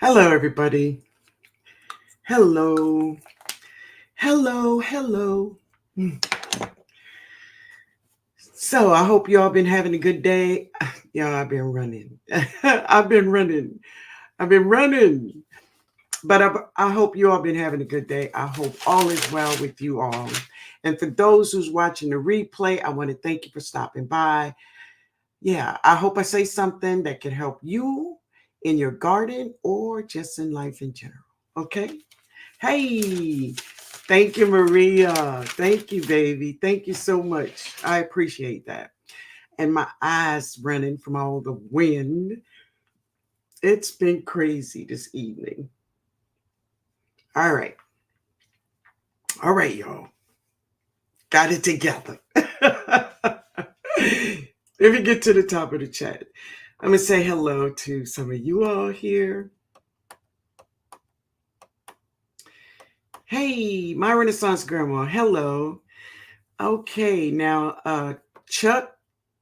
Hello, everybody. Hello. Hello. Hello. So I hope you all been having a good day. Yeah, I've been running. I've been running. I've been running. But I hope you all been having a good day. I hope all is well with you all. And for those who's watching the replay, I want to thank you for stopping by. Yeah, I hope I say something that can help you in your garden or just in life in general. Okay? Hey, thank you, Maria. Thank you, baby. Thank you so much. I appreciate that. And my eyes running from all the wind. It's been crazy this evening. All right. All right, y'all. Got it together. If you get to the top of the chat, I'm going to say hello to some of you all here. Hey, my Renaissance grandma. Hello. Okay, now, Chuck,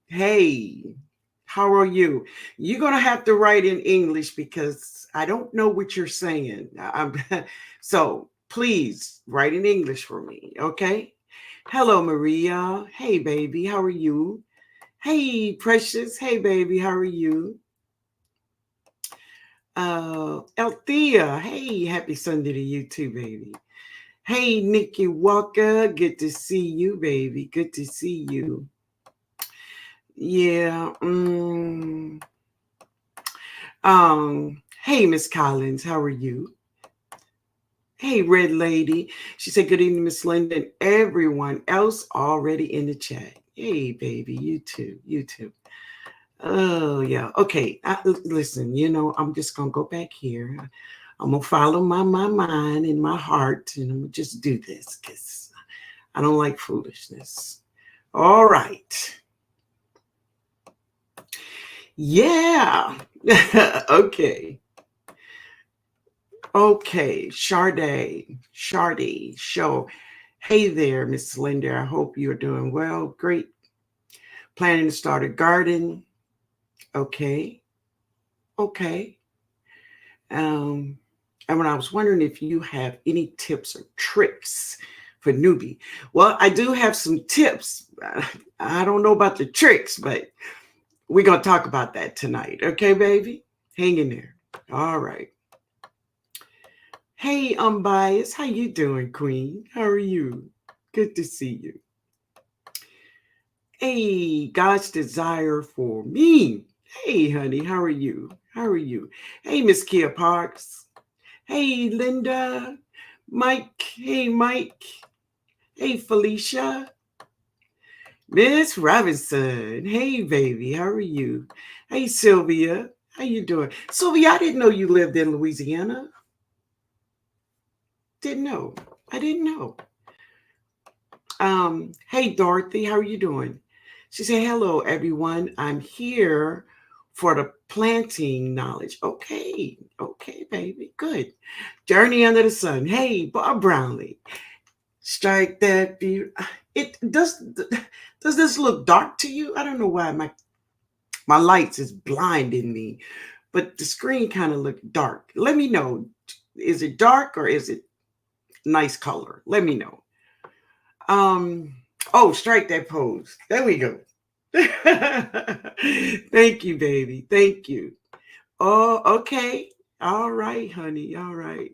hey, how are you? You're going to have to write in English because I don't know what you're saying. So please write in English for me, okay? Hello, Maria. Hey, baby, how are you? Hey, Precious. Hey, baby, how are you? Althea. Hey, happy Sunday to you too, baby. Hey, Nikki Walker. Good to see you, baby. Good to see you. Yeah. Hey, Miss Collins, how are you? Hey, Red Lady. She said, good evening, Miss Linda, and everyone else already in the chat. Hey, baby, you too. You too. Oh, yeah. Okay. Listen, I'm just going to go back here. I'm going to follow my mind and my heart, and I'm going to just do this because I don't like foolishness. All right. Yeah. Okay. Okay. Sade, show. Hey there, Miss Linda. I hope you're doing well. Great. Planning to start a garden. Okay. Okay. Um, and when I was wondering if you have any tips or tricks for newbie. Well, I do have some tips. I don't know about the tricks, but we're going to talk about that tonight. Okay, baby? Hang in there. All right. Hey, Unbiased. How you doing, Queen? How are you? Good to see you. Hey, God's desire for me. Hey, honey, how are you? How are you? Hey, Miss Kia Parks. Hey, Linda. Mike. Hey, Mike. Hey, Felicia. Miss Robinson. Hey, baby, how are you? Hey, Sylvia. How you doing? Sylvia, I didn't know you lived in Louisiana. Didn't know. I didn't know. Hey, Dorothy, how are you doing? She said, hello, everyone. I'm here for the planting knowledge. Okay. Okay, baby. Good. Journey under the sun. Hey, Bob Brownlee. Strike that view. It does this look dark to you? I don't know why my lights is blinding me, but the screen kind of looked dark. Let me know. Is it dark or is it nice color? Let me know. Um, oh, strike that pose. There we go. Thank you, baby. Thank you. Oh, okay. All right, honey. All right.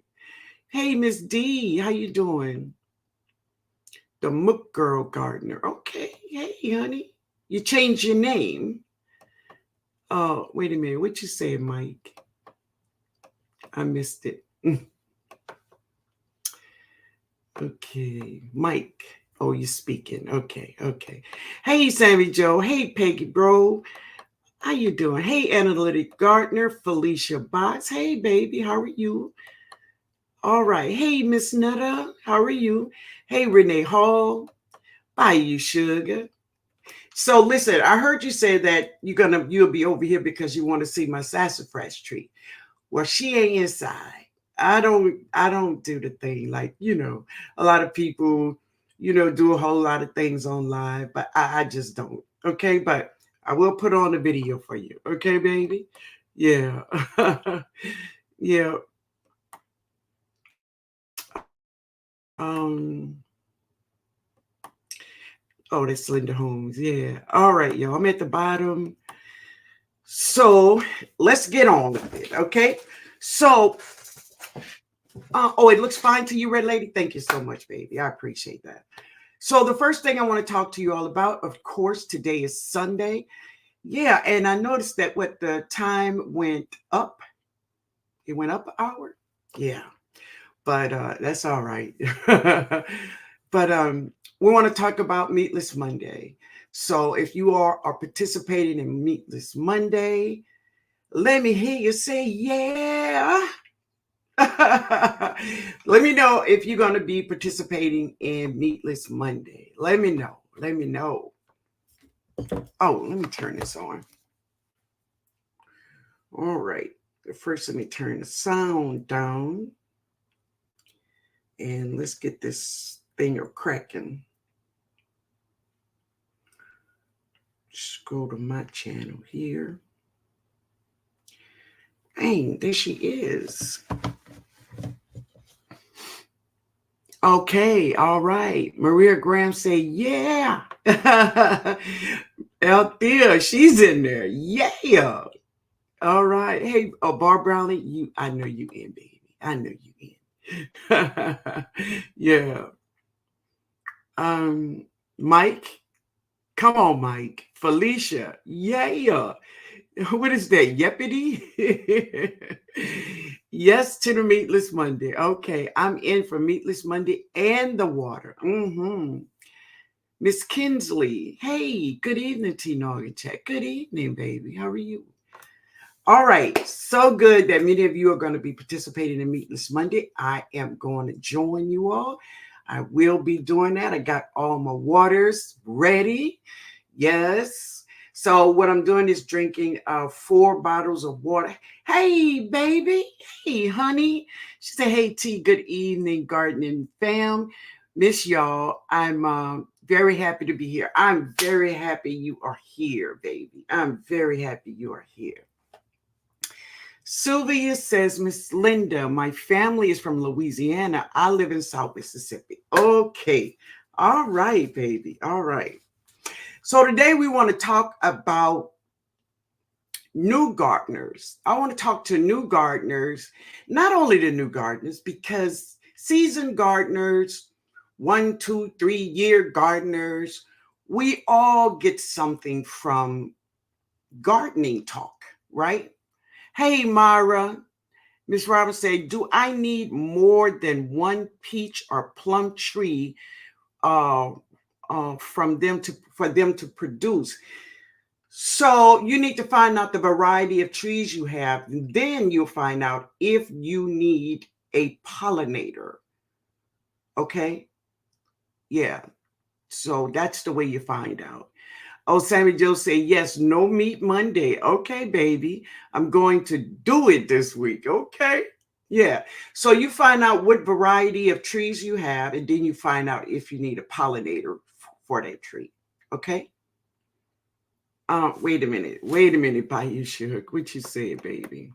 Hey, Miss D, how you doing? The Mook Girl Gardener. Okay. Hey, honey. You changed your name. Oh, wait a minute. What you say, Mike? I missed it. Okay, Mike. Oh, you're speaking. Okay, okay. Hey, Sammy Joe. Hey, Peggy Bro. How you doing? Hey, Analytic Gardener, Felicia Box. Hey, baby. How are you? All right. Hey, Miss Nutter. How are you? Hey, Renee Hall. Bye, you sugar. So listen, I heard you say that you'll be over here because you want to see my sassafras tree. Well, she ain't inside. I don't do the thing like, a lot of people, do a whole lot of things online, but I just don't. Okay, but I will put on a video for you. Okay, baby? Yeah. Yeah. Um, oh, that's Linda Holmes. Yeah. All right, y'all. I'm at the bottom. So let's get on with it. Okay. So, oh, it looks fine to you, Red Lady. Thank you so much, baby. I appreciate that. So, the first thing I want to talk to you all about, of course, today is Sunday. Yeah. And I noticed that what the time went up, it went up an hour. Yeah. But that's all right. But we want to talk about Meatless Monday. So if you are participating in Meatless Monday, let me hear you say yeah. Let me know if you're going to be participating in Meatless Monday. Let me know. Let me know. Oh, let me turn this on. All right. First, let me turn the sound down. And let's get this thing cracking. Just go to my channel here. Dang, there she is. Okay, all right. Maria Graham say, yeah. Althea, she's in there. Yeah. All right. Hey, Barb Brownlee, I know you in, baby. I know you in. Yeah. Mike, come on, Mike. Felicia, yeah. What is that? Yeppity? Yes to the Meatless Monday. Okay, I'm in for Meatless Monday and the water. Miss Kinsley. Hey, good evening, TNOG and chat. Good evening, baby. How are you? All right, so good that many of you are going to be participating in Meatless Monday. I am going to join you all. I will be doing that. I got all my waters ready. Yes. So what I'm doing is drinking 4 bottles of water. Hey, baby. Hey, honey. She said, hey, T, good evening, gardening fam. Miss y'all. I'm very happy to be here. I'm very happy you are here, baby. I'm very happy you are here. Sylvia says, Miss Linda, my family is from Louisiana. I live in South Mississippi. Okay. All right, baby. All right. So today we want to talk about new gardeners. I want to talk to new gardeners, not only the new gardeners, because seasoned gardeners, 1, 2, 3 year gardeners, we all get something from gardening talk, right? Hey, Myra. Miss Roberts said, do I need more than one peach or plum tree for them to produce? So you need to find out the variety of trees you have. And then you'll find out if you need a pollinator. Okay? Yeah. So that's the way you find out. Oh, Sammy Joe say, yes, no meat Monday. Okay, baby. I'm going to do it this week. Okay. Yeah. So you find out what variety of trees you have, and then you find out if you need a pollinator for that tree. Okay. Wait a minute. Wait a minute, Bayesha Hook. What you say, baby?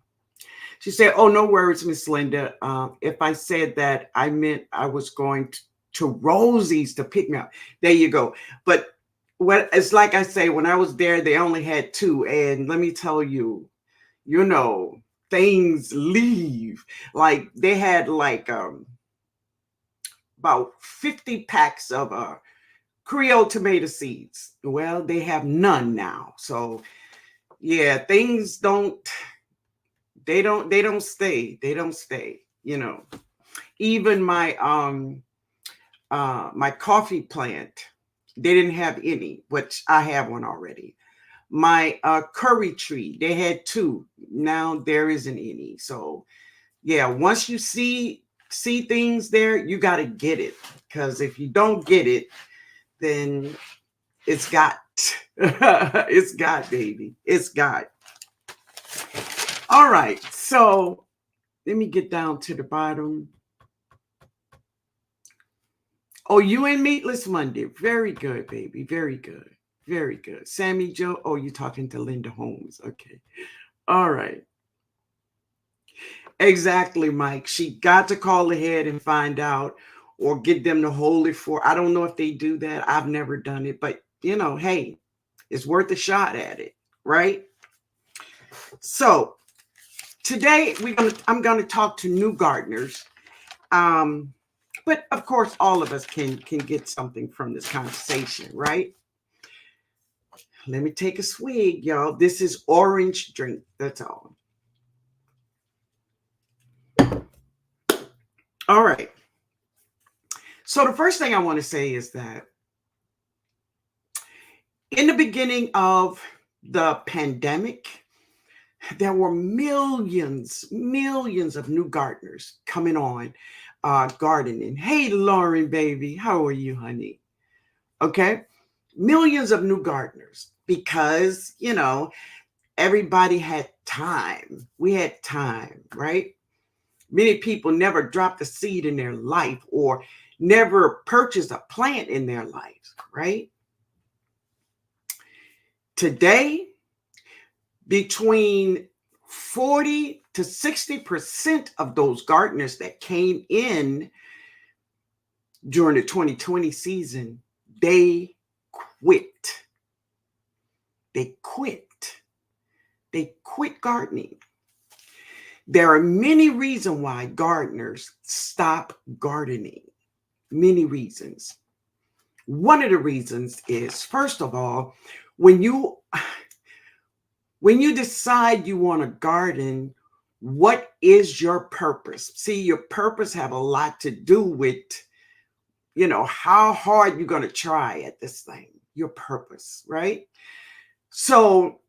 She said, oh, no worries, Miss Linda. If I said that, I meant I was going to Rosie's to pick me up. There you go. But what it's like I say, when I was there, they only had 2. And let me tell you, things leave. Like they had like about 50 packs of Creole tomato seeds. Well, they have none now. So yeah, things don't stay. They don't stay, Even my coffee plant, they didn't have any, which I have one already. My curry tree, they had 2. Now there isn't any. So yeah, once you see things there, you got to get it, because if you don't get it, then it's got it's got, baby, it's got. All right, so let me get down to the bottom. Oh, you in Meatless Monday. Very good, baby. Very good. Very good. Sammy Joe. Oh, you're talking to Linda Holmes. Okay. All right. Exactly, Mike. She got to call ahead and find out or get them to hold it for. I don't know if they do that. I've never done it, but hey, it's worth a shot at it, right? So today I'm gonna talk to new gardeners. Um, but of course all of us can get something from this conversation, right? Let me take a swig, y'all. This is orange drink, that's all. All right. So the first thing I want to say is that in the beginning of the pandemic, there were millions of new gardeners coming on gardening. Hey, Lauren, baby, how are you, honey? Okay. Millions of new gardeners because, everybody had time. We had time, right? Many people never dropped a seed in their life or never purchased a plant in their lives, right? Today, between 40 to 60% of those gardeners that came in during the 2020 season, they quit. They quit. They quit gardening. There are many reasons why gardeners stop gardening. Many reasons. One of the reasons is, first of all, when you decide you want to garden, what is your purpose? See, your purpose have a lot to do with, how hard you're going to try at this thing, your purpose, right? So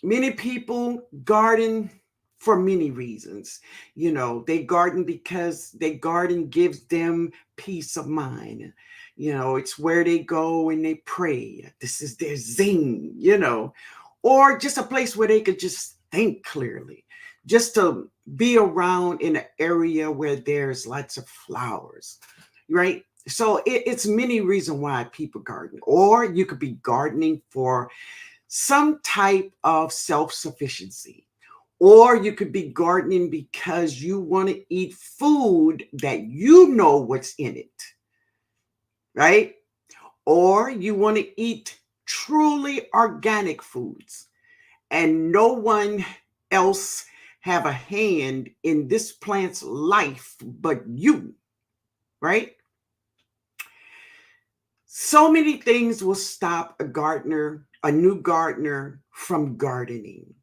many people garden for many reasons. They garden because garden gives them peace of mind. It's where they go and they pray. This is their zing, or just a place where they could just think clearly, just to be around in an area where there's lots of flowers, right? So it's many reasons why people garden, or you could be gardening for some type of self-sufficiency, or you could be gardening because you want to eat food that you know what's in it, right? Or you want to eat truly organic foods and no one else have a hand in this plant's life but you, right? So many things will stop a new gardener from gardening.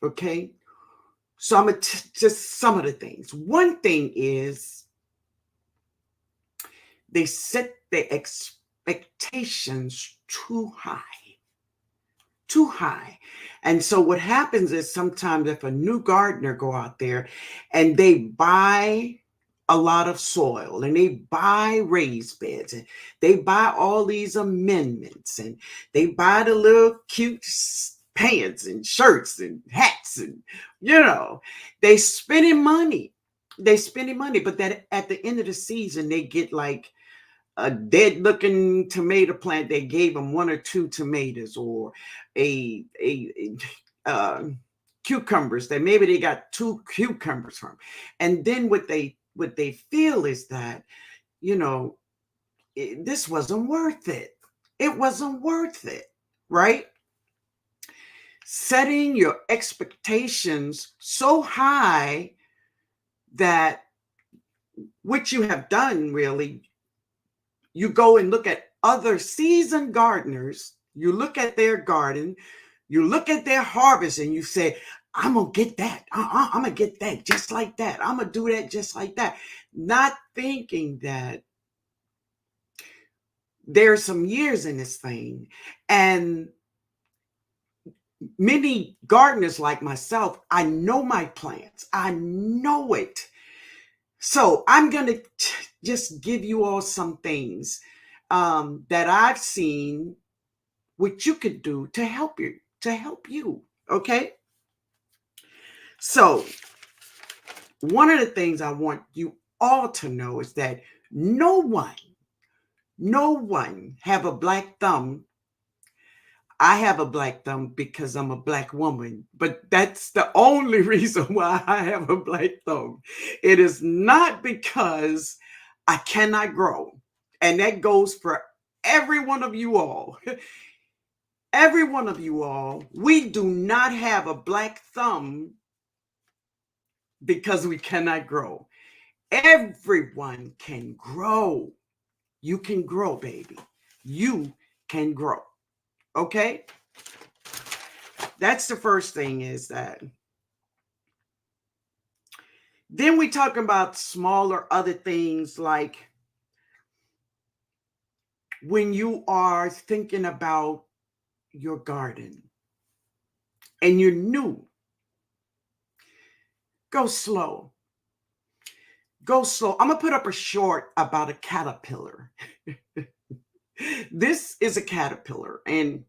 Okay. So I'm going to just some of the things. One thing is they set their expectations too high. Too high. And so what happens is sometimes if a new gardener go out there and they buy a lot of soil and they buy raised beds and they buy all these amendments and they buy the little cute pants and shirts and hats and they spending money. But that at the end of the season they get like a dead looking tomato plant that gave them one or two tomatoes, or a cucumbers that maybe they got two cucumbers from. And then what they feel is that this wasn't worth it. It wasn't worth it, right? Setting your expectations so high that what you have done really, you go and look at other seasoned gardeners, you look at their garden, you look at their harvest, and you say, I'm going to get that. I'm going to get that just like that. I'm going to do that just like that. Not thinking that there's some years in this thing. And many gardeners like myself, I know my plants. I know it. So I'm going to just give you all some things that I've seen what you could do to help you. Okay. So one of the things I want you all to know is that no one have a black thumb I have a black thumb because I'm a black woman, but that's the only reason why I have a black thumb. It is not because I cannot grow. And that goes for every one of you all. Every one of you all. We do not have a black thumb because we cannot grow. Everyone can grow. You can grow, baby. You can grow. Okay? That's the first thing is that. Then we talk about smaller other things like when you are thinking about your garden and you're new, go slow. Go slow. I'm going to put up a short about a caterpillar. This is a caterpillar, and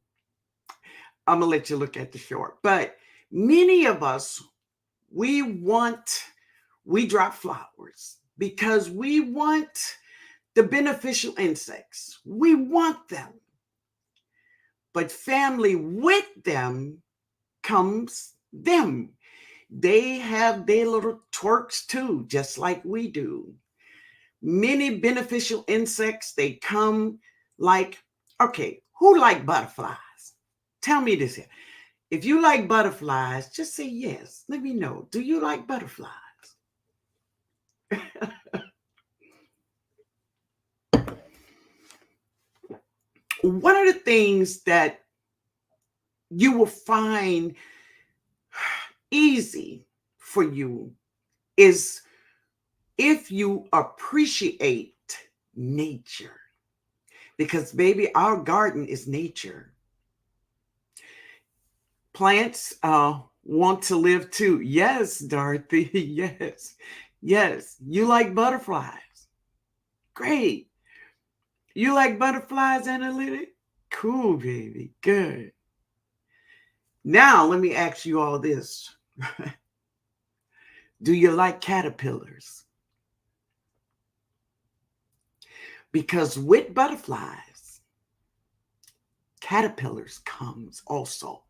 I'm going to let you look at the short. But many of us, we drop flowers because we want the beneficial insects. We want them. But family, with them comes them. They have their little twerks too, just like we do. Many beneficial insects, they come like, okay, who like butterflies? Tell me this here. If you like butterflies, just say yes. Let me know. Do you like butterflies? One of the things that you will find easy for you is if you appreciate nature. Because, baby, our garden is nature. Plants want to live too. Yes, Dorothy. Yes. Yes. You like butterflies. Great. You like butterflies, Analytic? Cool, baby. Good. Now, let me ask you all this. Do you like caterpillars? Because with butterflies, caterpillars comes also.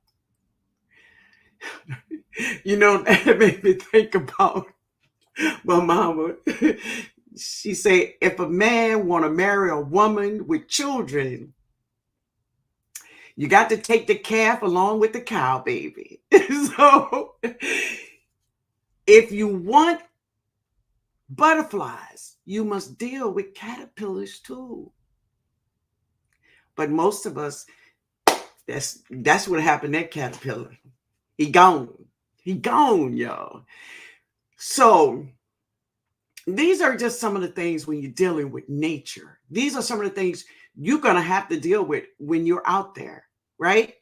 You know, that made me think about my mama. She said, if a man want to marry a woman with children, you got to take the calf along with the cow, baby. So if you want butterflies, you must deal with caterpillars too. But most of us, that's what happened to that caterpillar. He gone. He gone, y'all. So these are just some of the things when you're dealing with nature. These are some of the things you're going to have to deal with when you're out there, right?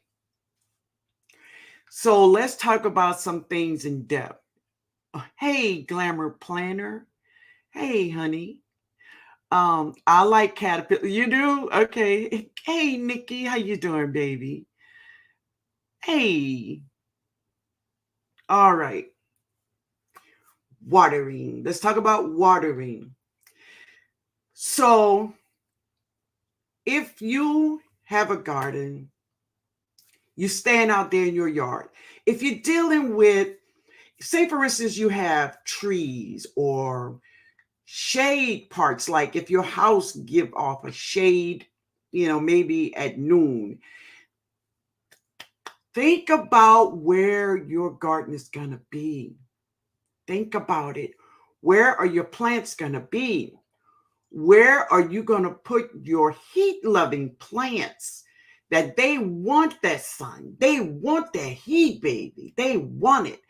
So let's talk about some things in depth. Hey, Glamour Planner. Hey, honey. I like caterpillar. You do? Okay. Hey, Nikki, how you doing, baby? Hey. All right. Watering. Let's talk about watering. So if you have a garden, you stand out there in your yard. If you're dealing with, say for instance, you have trees or shade parts, like if your house give off a shade, maybe at noon, think about where your garden is going to be. Think about it. Where are your plants going to be? Where are you going to put your heat-loving plants that they want that sun? They want that heat, baby. They want it.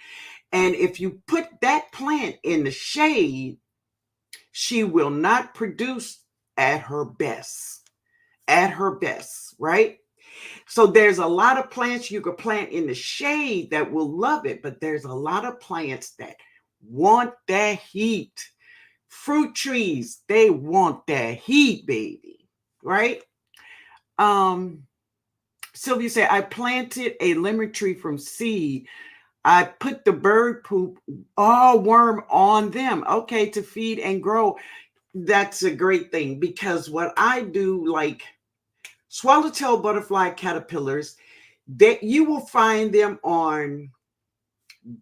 And if you put that plant in the shade, she will not produce at her best. At her best, right? So there's a lot of plants you could plant in the shade that will love it, but there's a lot of plants that want that heat. Fruit trees, they want that heat, baby, right? Sylvia said, I planted a lemon tree from seed. I put the bird poop, all worm on them, okay, to feed and grow. That's a great thing because what I do, like swallowtail butterfly caterpillars, You will find them on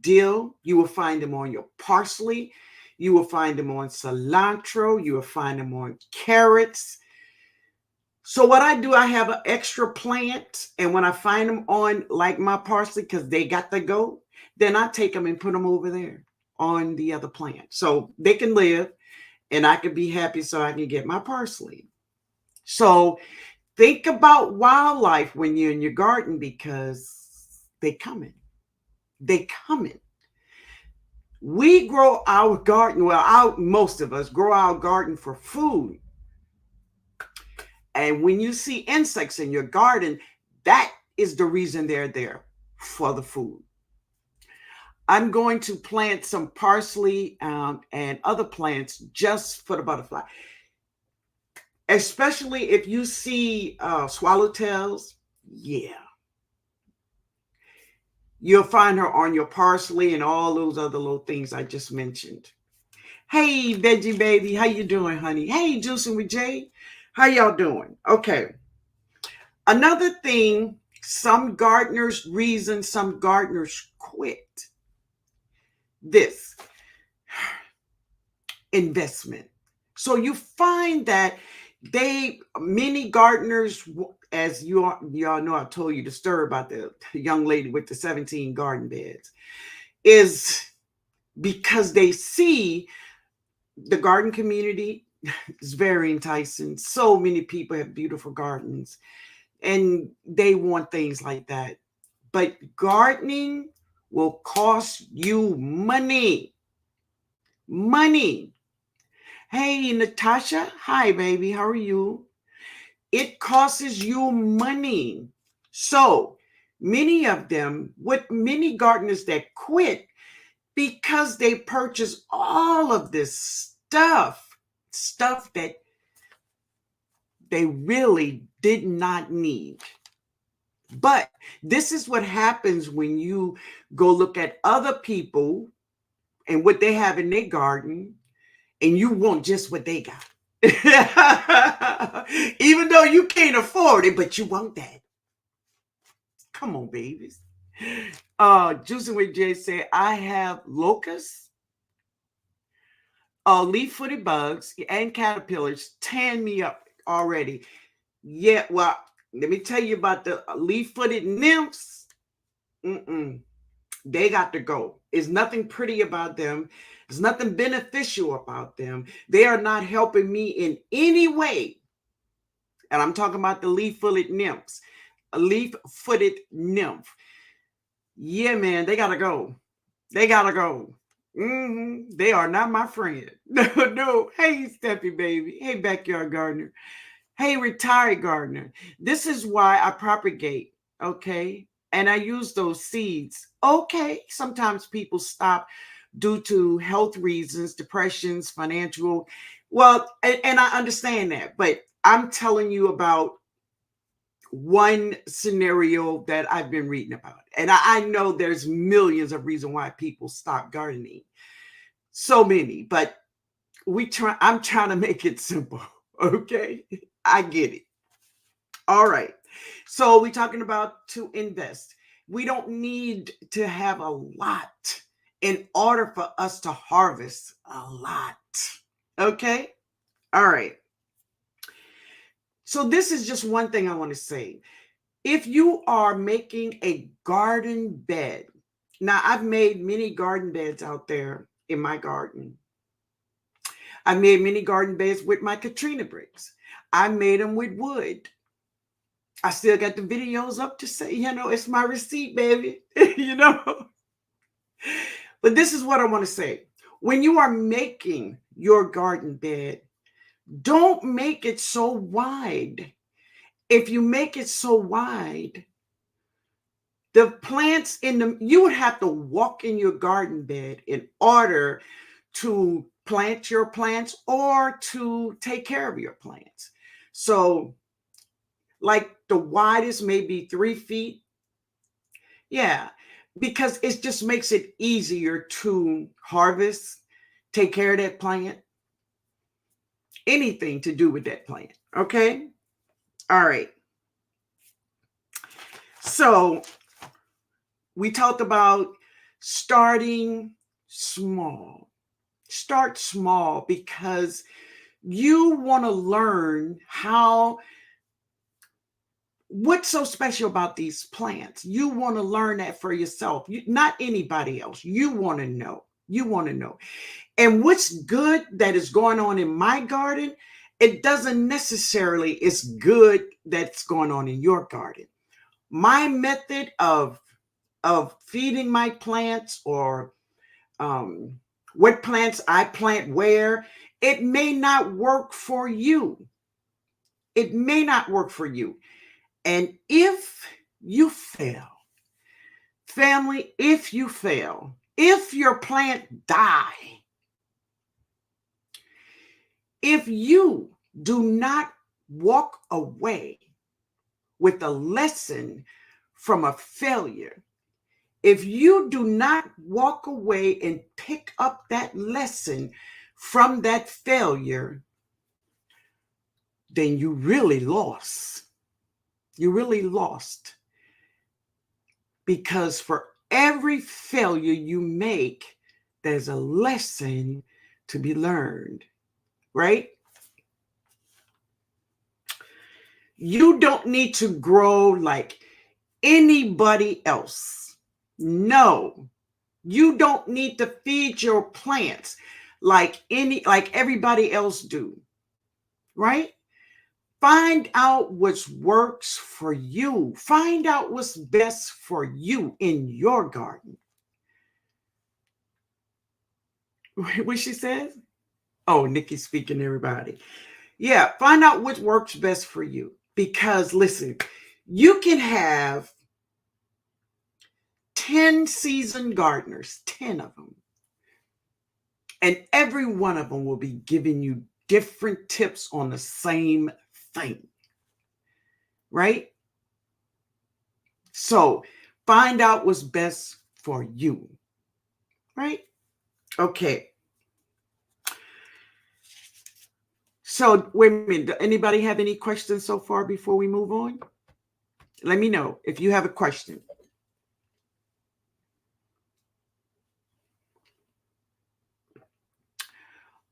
dill. You will find them on your parsley. You will find them on cilantro. You will find them on carrots. So what I do, I have an extra plant, and when I find them on like my parsley, because they got to go, then I take them and put them over there on the other plant. So they can live and I can be happy so I can get my parsley. So think about wildlife when you're in your garden because they coming. They coming. We grow our garden, well, most of us grow our garden for food. And when you see insects in your garden, that is the reason they're there, for the food. I'm going to plant some parsley and other plants just for the butterfly. Especially if you see swallowtails, yeah. You'll find her on your parsley and all those other little things I just mentioned. Hey, veggie baby, how you doing, honey? Hey, Juicing with Jay, how y'all doing? Okay. Another thing, some gardeners reason some gardeners quit. This investment. So you find that many gardeners, as y'all know, I told you the story about the young lady with the 17 garden beds, is because they see the garden community is very enticing. So many people have beautiful gardens and they want things like that. But gardening will cost you money. Money. Hey, Natasha. Hi, baby. How are you? It costs you money. So many of them, with many gardeners that quit because they purchase all of this stuff that they really did not need. But this is what happens when you go look at other people and what they have in their garden, and you want just what they got. Even though you can't afford it, but you want that. Come on, babies. Juicing with Jay said, I have locusts, leaf-footed bugs, and caterpillars tearing me up already. Yeah, well, let me tell you about the leaf-footed nymphs. They got to go. There's nothing pretty about them. There's nothing beneficial about them. They are not helping me in any way. And I'm talking about the leaf-footed nymphs. A leaf-footed nymph. Yeah, man, they got to go. They got to go. They are not my friend. No. Hey, Steffi, baby. Hey, backyard gardener. Hey, retired gardener. This is why I propagate, okay? And I use those seeds. Okay, sometimes people stop due to health reasons, depressions, financial. Well, and I understand that, but I'm telling you about one scenario that I've been reading about. And I know there's millions of reasons why people stop gardening. So many, but I'm trying to make it simple. Okay. I get it. All right. So we're talking about to invest. We don't need to have a lot in order for us to harvest a lot. Okay. All right. So this is just one thing I want to say. If you are making a garden bed, now I've made many garden beds out there in my garden. I made many garden beds with my Katrina bricks. I made them with wood. I still got the videos up to say, it's my receipt, baby. But this is what I want to say. When you are making your garden bed, don't make it so wide. If you make it so wide, the plants you would have to walk in your garden bed in order to plant your plants or to take care of your plants. So like the widest maybe 3 feet. Yeah, because it just makes it easier to harvest, take care of that plant, anything to do with that plant. Okay. All right. So we talked about starting small. Start small because you want to learn what's so special about these plants. You want to learn that for yourself, not anybody else. You want to know. You want to know. And what's good that is going on in my garden, it doesn't necessarily is good that's going on in your garden. My method of feeding my plants, or what plants I plant where, it may not work for you. It may not work for you. And if you fail, family, if you fail, if your plant die, if you do not walk away with a lesson from a failure, if you do not walk away and pick up that lesson from that failure, then you really lost. You really lost. Because for every failure you make, there's a lesson to be learned, right? You don't need to grow like anybody else. No, you don't need to feed your plants like everybody else do, right? Find out what works for you. Find out what's best for you in your garden. What she says? Oh, Nikki's speaking to everybody. Yeah, find out what works best for you. Because listen, you can have 10 seasoned gardeners, 10 of them. And every one of them will be giving you different tips on the same thing. Right? So find out what's best for you. Right? Okay. So wait a minute. Does anybody have any questions so far before we move on? Let me know if you have a question.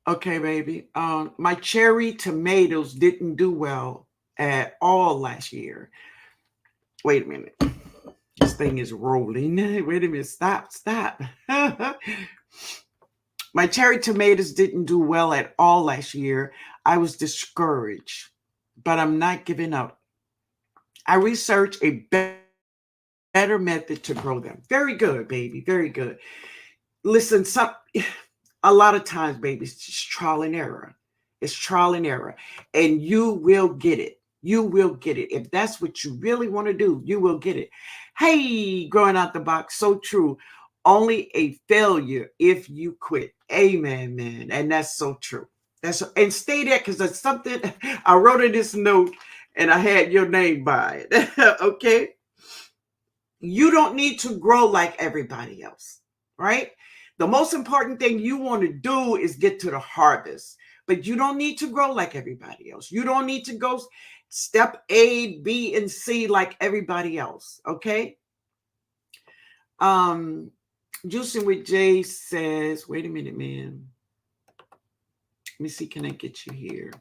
Okay, baby. My cherry tomatoes didn't do well at all last year. Wait a minute. This thing is rolling. Wait a minute. Stop. My cherry tomatoes didn't do well at all last year. I was discouraged, but I'm not giving up. I researched a better method to grow them. Very good, baby. Very good. Listen, a lot of times, baby, it's just trial and error. It's trial and error. And you will get it. You will get it. If that's what you really want to do, you will get it. Hey, growing out the box, so true. Only a failure if you quit. Amen, man. And that's so true. And stay there, because that's something I wrote in this note and I had your name by it. Okay. You don't need to grow like everybody else, right? The most important thing you want to do is get to the harvest, but you don't need to grow like everybody else. You don't need to go step A, B, and C like everybody else. Okay. Juicing with Jay says, wait a minute, man. Let me see, can I get you here?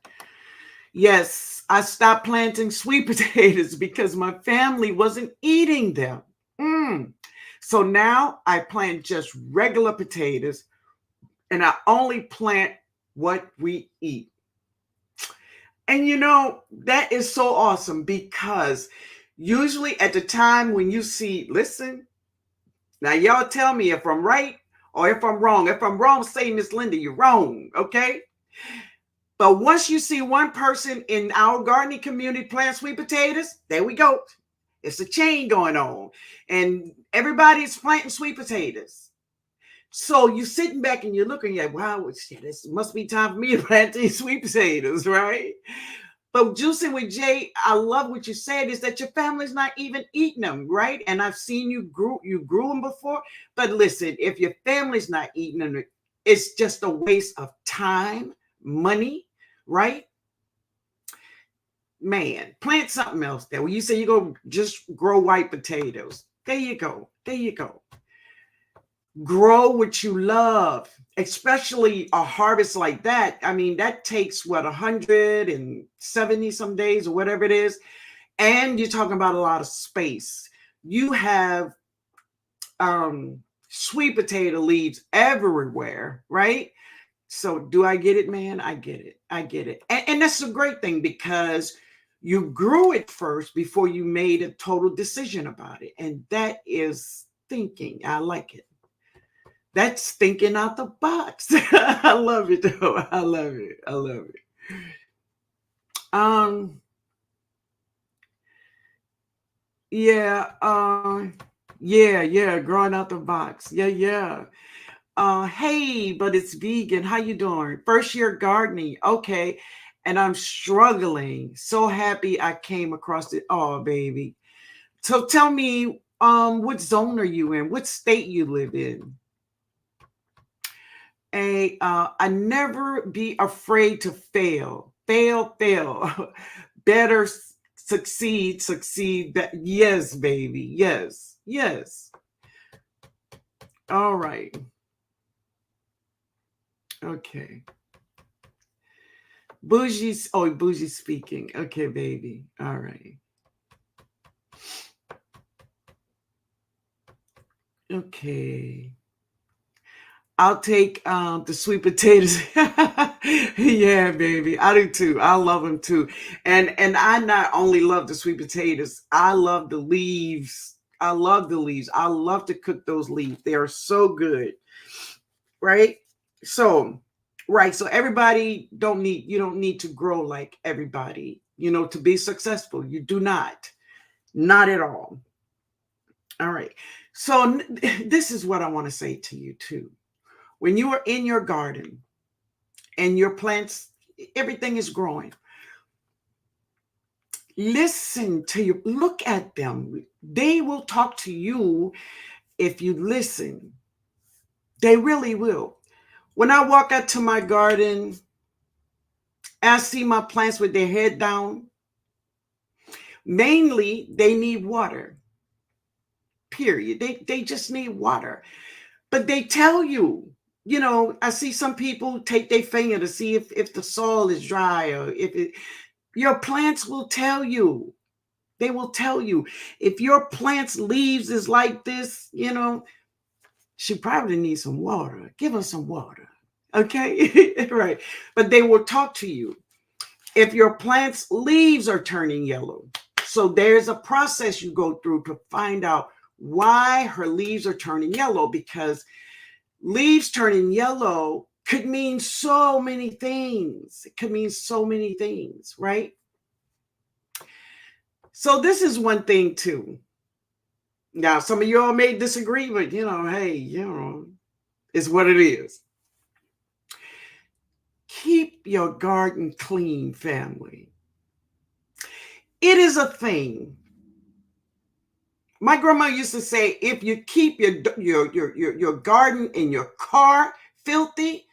Yes, I stopped planting sweet potatoes because my family wasn't eating them. So now I plant just regular potatoes, and I only plant what we eat. And you know, that is so awesome, because usually at the time when you see, listen, now y'all tell me if I'm right or if I'm wrong. If I'm wrong, say, Miss Linda, you're wrong, okay? But once you see one person in our gardening community plant sweet potatoes, there we go. It's a chain going on. And everybody's planting sweet potatoes. So you're sitting back and you're looking at, wow, this must be time for me to plant these sweet potatoes, right? But Juicing with Jay, I love what you said, is that your family's not even eating them, right? And I've seen you grew them before. But listen, if your family's not eating them, it's just a waste of time, money, right? man, plant something else there. When you say you go just grow white potatoes, there you go. There you go. Grow what you love, especially a harvest like that. I mean, that takes what, 170 some days or whatever it is. And you're talking about a lot of space. You have sweet potato leaves everywhere, right? So do I get it, man? I get it. I get it. And that's a great thing because you grew it first before you made a total decision about it. And that is thinking. I like it. That's thinking out the box. I love it though. I love it. I love it. Um, yeah, yeah, growing out the box. Yeah. Hey, but it's vegan. How you doing? First year gardening. Okay. And I'm struggling. So happy I came across it. Oh, baby. So tell me, what zone are you in? What state you live in? I never be afraid to fail. Fail. Better succeed. Yes, baby. Yes. All right. Okay. Bougie speaking. Okay, baby. All right. Okay. I'll take the sweet potatoes. Yeah, baby. I do too. I love them too. And I not only love the sweet potatoes, I love the leaves. I love the leaves. I love to cook those leaves. They are so good. Right? So, right. So everybody you don't need to grow like everybody, to be successful. You do not. Not at all. All right. So this is what I want to say to you too. When you are in your garden and your plants, everything is growing, listen to you, look at them. They will talk to you if you listen. They really will. When I walk out to my garden, I see my plants with their head down. Mainly, they need water. Period. They just need water. But they tell you, I see some people take their finger to see if the soil is dry or your plants will tell you. They will tell you. If your plant's leaves is like this, she probably needs some water. Give her some water. Okay? Right. But they will talk to you. If your plant's leaves are turning yellow, so there's a process you go through to find out why her leaves are turning yellow, because leaves turning yellow could mean so many things. It could mean so many things, right? So this is one thing too. Now, some of y'all may disagree, but hey, it's what it is. Keep your garden clean, family. It is a thing. My grandma used to say, if you keep your garden and your car filthy,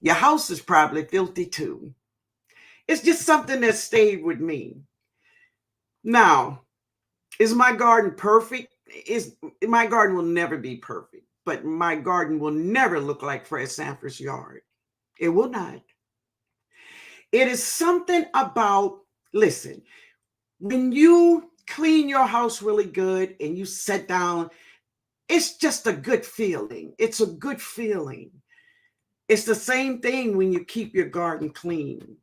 your house is probably filthy too. It's just something that stayed with me. Now, is my garden perfect? My garden will never be perfect, but my garden will never look like Fred Sanford's yard. It will not. It is something about, listen, when you clean your house really good and you sit down, it's just a good feeling. It's a good feeling. It's the same thing when you keep your garden clean.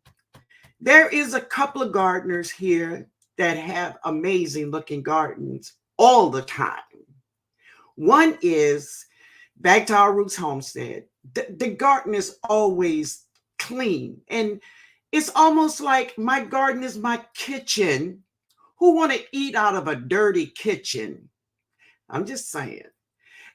There is a couple of gardeners here that have amazing looking gardens all the time. One is back to our roots homestead. The garden is always clean, and it's almost like my garden is my kitchen. Who want to eat out of a dirty kitchen? I'm just saying.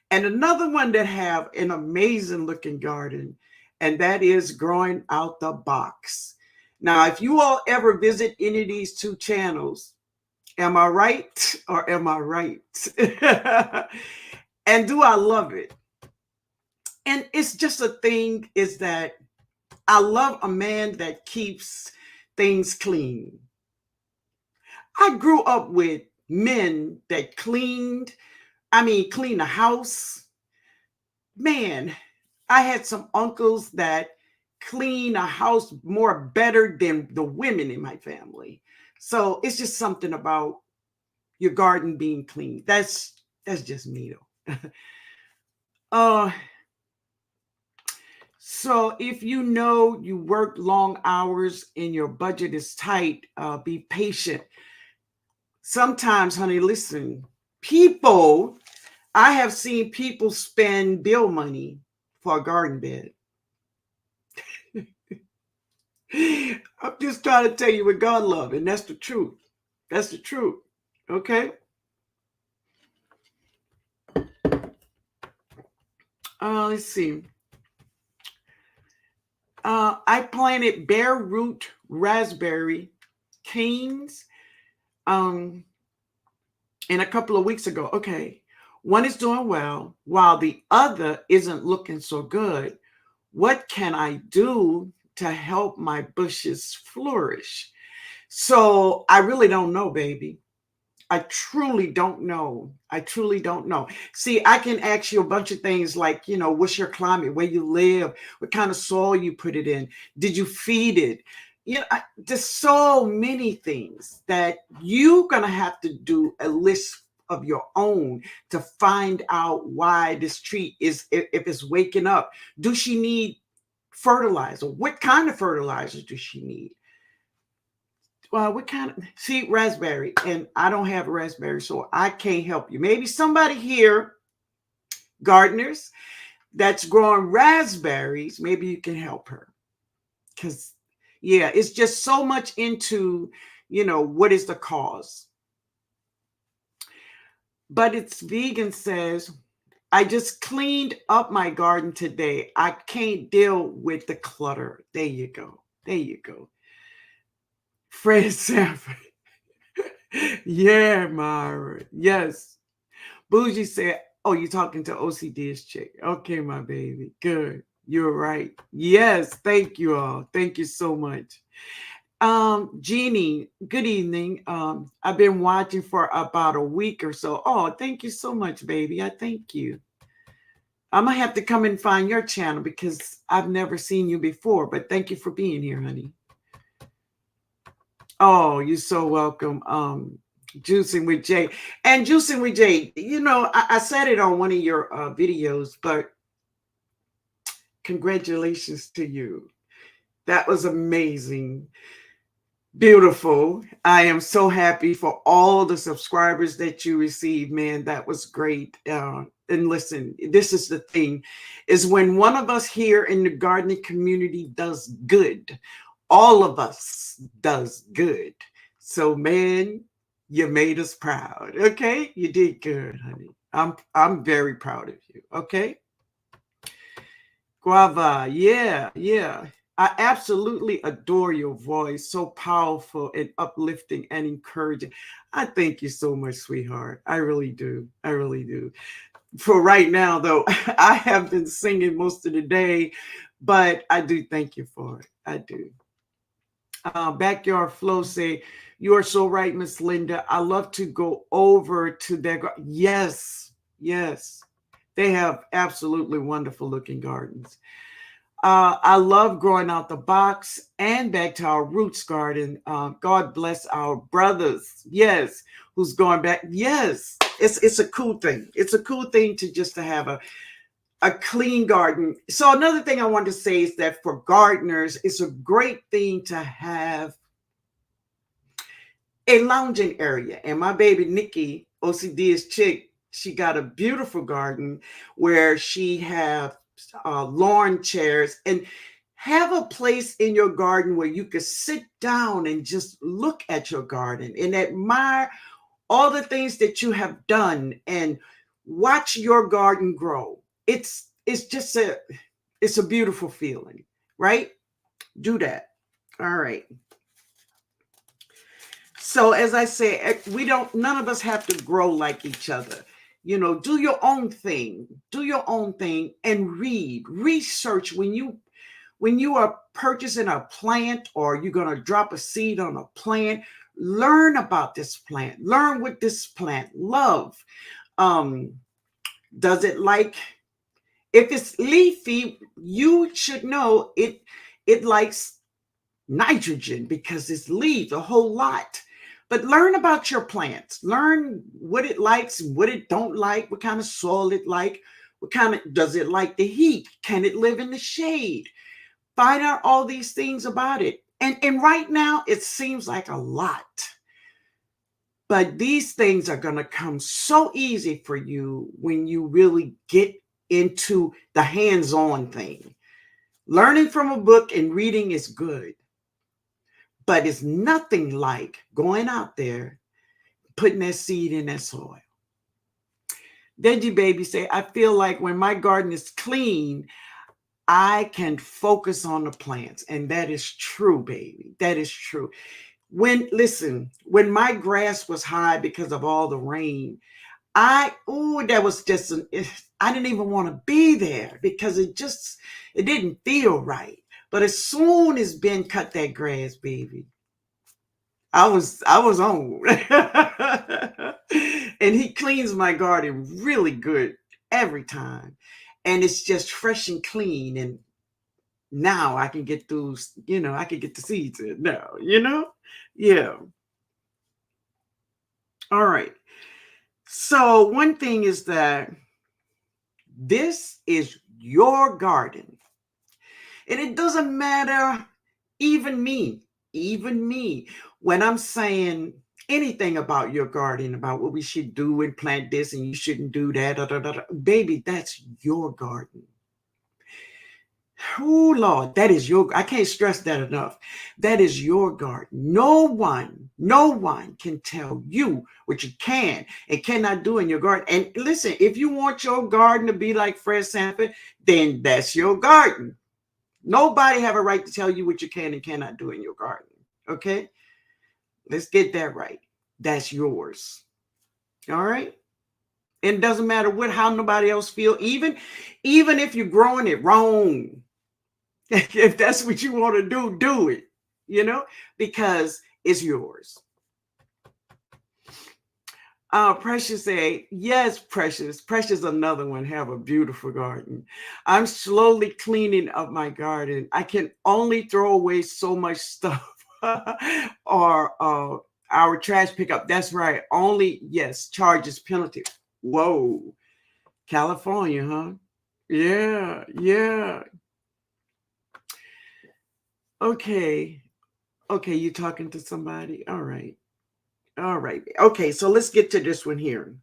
And another one that have an amazing looking garden, and that is growing out the box. Now, if you all ever visit any of these two channels, am I right or am I right? And do I love it? And it's just a thing, is that I love a man that keeps things clean. I grew up with men that clean the house. Man, I had some uncles that clean a house more better than the women in my family. So it's just something about your garden being clean. That's just me though. uh so if you know you work long hours and your budget is tight, be patient. Sometimes, honey, listen, people, I have seen people spend bill money for a garden bed. I'm just trying to tell you what God loves, and that's the truth. That's the truth. Okay. Let's see. I planted bare root raspberry canes and a couple of weeks ago. Okay. One is doing well while the other isn't looking so good. What can I do to help my bushes flourish? So I really don't know, baby. I truly don't know. I truly don't know. See, I can ask you a bunch of things like, what's your climate, where you live, what kind of soil you put it in, did you feed it? There's so many things that you're going to have to do a list of your own to find out why this tree is, if it's waking up. Do she need fertilizer? What kind of fertilizer does she need? Well, what kind of see raspberry? And I don't have a raspberry, so I can't help you. Maybe somebody here, gardeners, that's growing raspberries, maybe you can help her. Because yeah, it's just so much into, what is the cause. But it's vegan says, I just cleaned up my garden today. I can't deal with the clutter. There you go. There you go. Fred Sanford. Yeah, Myra. Yes. Bougie said, oh, you're talking to OCD's chick. Okay, my baby. Good. You're right. Yes. Thank you all. Thank you so much. Jeannie, good evening. I've been watching for about a week or so. Oh, thank you so much, baby. I thank you. I'm gonna have to come and find your channel because I've never seen you before, but thank you for being here, honey. Oh, you're so welcome. Juicing with Jay. And Juicing with Jay, I said it on one of your videos, but congratulations to you. That was amazing. Beautiful. I am so happy for all the subscribers that you received, man. That was great. And listen, this is the thing, is when one of us here in the gardening community does good, all of us does good. So, man, you made us proud. Okay, you did good, honey. I'm very proud of you. Okay, Guava. Yeah. I absolutely adore your voice. So powerful and uplifting and encouraging. I thank you so much, sweetheart. I really do. I really do. For right now, though, I have been singing most of the day, but I do thank you for it. I do. Backyard Flow say, you are so right, Miss Linda. I love to go over to their yes. They have absolutely wonderful looking gardens. I love growing out the box and back to our roots garden. God bless our brothers. Yes, who's going back. Yes, it's a cool thing. It's a cool thing to have a clean garden. So another thing I want to say is that for gardeners, it's a great thing to have a lounging area. And my baby Nikki, OCD's chick, she got a beautiful garden where she have lawn chairs, and have a place in your garden where you could sit down and just look at your garden and admire all the things that you have done and watch your garden grow. It's just it's a beautiful feeling, right? Do that. All right. So as I say, none of us have to grow like each other. Do your own thing. Do your own thing and research when you are purchasing a plant or you're going to drop a seed on a plant. Learn about this plant. Learn what this plant love. Um, does it like, if it's leafy, you should know it likes nitrogen because it's leaves a whole lot. But learn about your plants. Learn what it likes, what it don't like, what kind of soil it like, what kind of, does it like the heat? Can it live in the shade? Find out all these things about it. And right now it seems like a lot. But these things are going to come so easy for you when you really get into the hands-on thing. Learning from a book and reading is good, but it's nothing like going out there, putting that seed in that soil. Deji Baby say, I feel like when my garden is clean, I can focus on the plants. And that is true, baby. That is true. When my grass was high because of all the rain, that was just, I didn't even want to be there because it didn't feel right. But as soon as Ben cut that grass, baby, I was on. And he cleans my garden really good every time. And it's just fresh and clean. And now I can get those, I can get the seeds in now, Yeah. All right. So one thing is that this is your garden. And it doesn't matter, even me, when I'm saying anything about your garden, about what we should do and plant this and you shouldn't do that, baby, that's your garden. Oh, Lord, that is I can't stress that enough. That is your garden. No one can tell you what you can and cannot do in your garden. And listen, if you want your garden to be like Fred Sanford, then that's your garden. Nobody have a right to tell you what you can and cannot do in your garden. Okay? Let's get that right. That's yours. All right? And it doesn't matter how nobody else feel, even if you're growing it wrong. If that's what you want to do it, because it's yours. Precious say, yes, Precious. Precious, another one, have a beautiful garden. I'm slowly cleaning up my garden. I can only throw away so much stuff. Or our trash pickup. That's right. Only, yes, charges penalty. Whoa. California, huh? Yeah. Okay, you talking to somebody? All right. Okay, so let's get to this one here.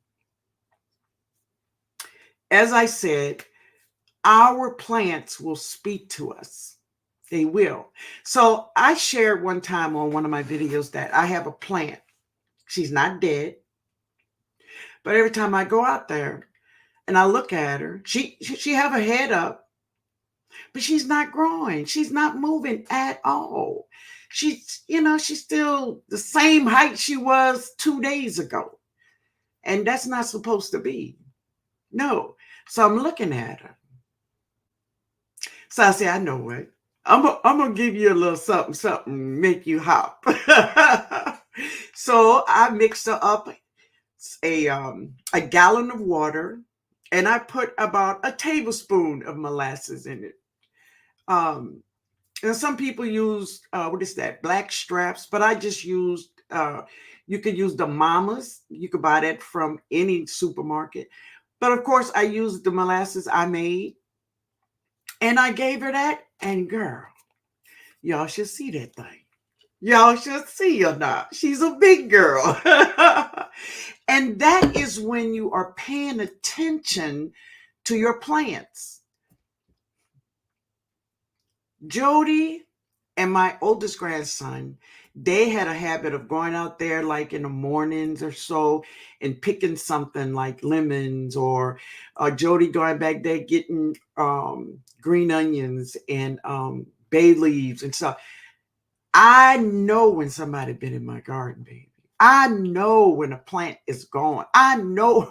As I said, our plants will speak to us. They will. So I shared one time on one of my videos that I have a plant. She's not dead. But every time I go out there and I look at her, she have her head up, but she's not growing. She's not moving at all. She's still the same height she was 2 days ago. And that's not supposed to be. No. So I'm looking at her. So I say, I know what. I'm going to give you a little something, make you hop. So I mixed her up a gallon of water, and I put about a tablespoon of molasses in it. And some people use, what is that, black straps, but I just used, you could use the mamas. You could buy that from any supermarket. But of course, I used the molasses I made. And I gave her that. And girl, y'all should see that thing. Y'all should see her now. She's a big girl. And that is when you are paying attention to your plants. Jody and my oldest grandson, they had a habit of going out there like in the mornings or so and picking something like lemons, or Jody going back there getting green onions and bay leaves and stuff. I know when somebody been in my garden, baby. I know when a plant is gone. I know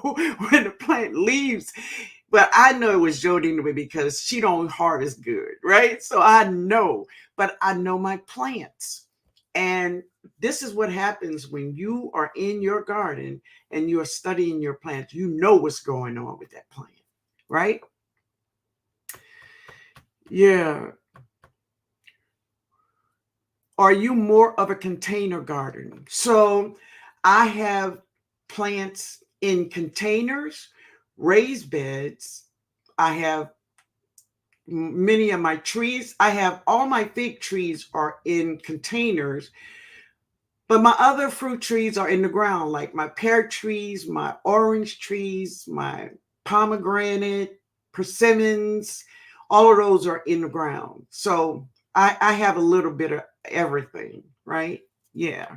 when the plant leaves. But I know it was Jody because she don't harvest good, right? So I know, but I know my plants. And this is what happens when you are in your garden and you're studying your plants. You know what's going on with that plant, right? Yeah. Are you more of a container garden? So I have plants in containers, raised beds. I have many of my trees. I have all my fig trees are in containers, but my other fruit trees are in the ground, like my pear trees, my orange trees, my pomegranate, persimmons. All of those are in the ground. So I have a little bit of everything, right? Yeah.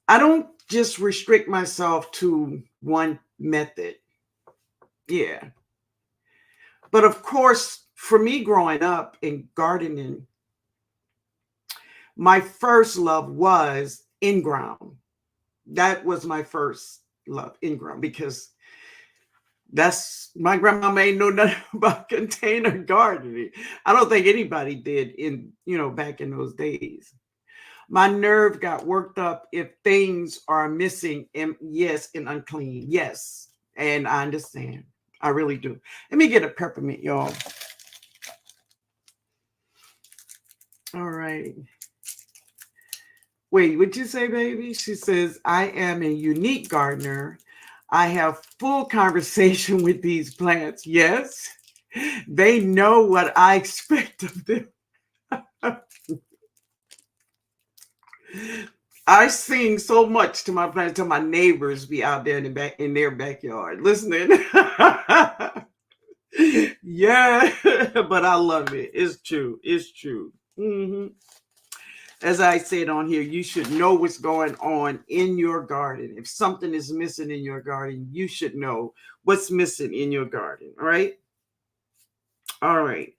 I don't just restrict myself to one method. Yeah. But of course, for me growing up in gardening, my first love was in ground. That was my first love, in ground, because that's my grandmama ain't know nothing about container gardening. I don't think anybody did in, back in those days. My nerve got worked up if things are missing and yes, and unclean. Yes. And I understand. I really do. Let me get a peppermint, y'all. All right. Wait, what'd you say, baby? She says, I am a unique gardener. I have full conversation with these plants. Yes, they know what I expect of them. I sing so much to my plants till my neighbors be out there in their backyard listening. Yeah, but I love it. It's true. It's true. As I said on here, you should know what's going on in your garden. If something is missing in your garden, you should know what's missing in your garden, right? All right.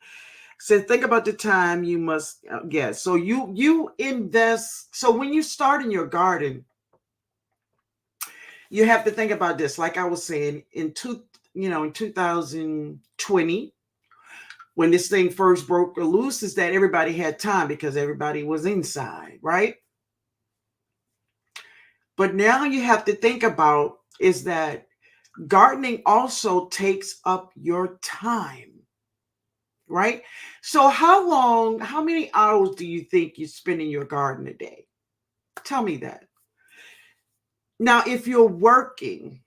So think about the time you must guess. So you invest. So when you start in your garden, you have to think about this. Like I was saying, in 2020, when this thing first broke loose, is that everybody had time because everybody was inside, right? But now you have to think about is that gardening also takes up your time, right? So how many hours do you think you spend in your garden a day? Tell me that. Now, if you're working,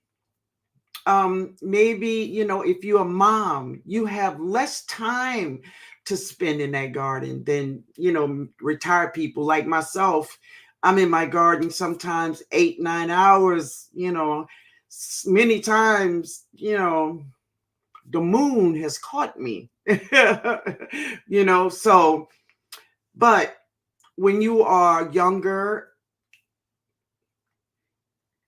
maybe, if you're a mom, you have less time to spend in that garden than, retired people like myself. I'm in my garden sometimes 8, 9 hours, many times, the moon has caught me, so, but when you are younger,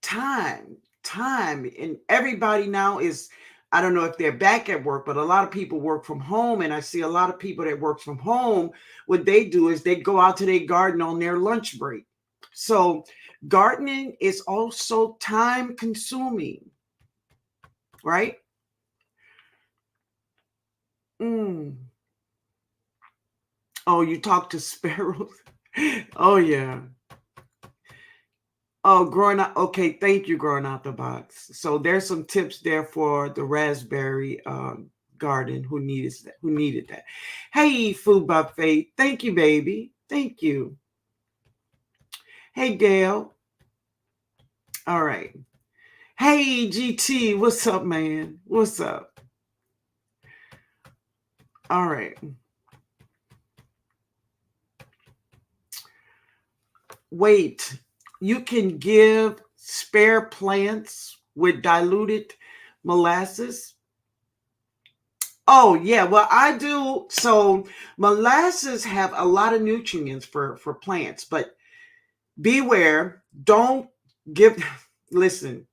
time, and everybody now is, I don't know if they're back at work, but a lot of people work from home, and I see a lot of people that work from home. What they do is they go out to their garden on their lunch break. So gardening is also time consuming, right? Oh, you talk to sparrows. Oh yeah. Oh, growing out. Okay, thank you, growing out the box. So there's some tips there for the raspberry garden who needed that. Hey, food buffet. Thank you, baby. Thank you. Hey, Gail. All right. Hey, GT. What's up, man? What's up? All right. Wait. You can give spare plants with diluted molasses. Oh yeah, well I do. So molasses have a lot of nutrients for plants, but beware, don't give listen,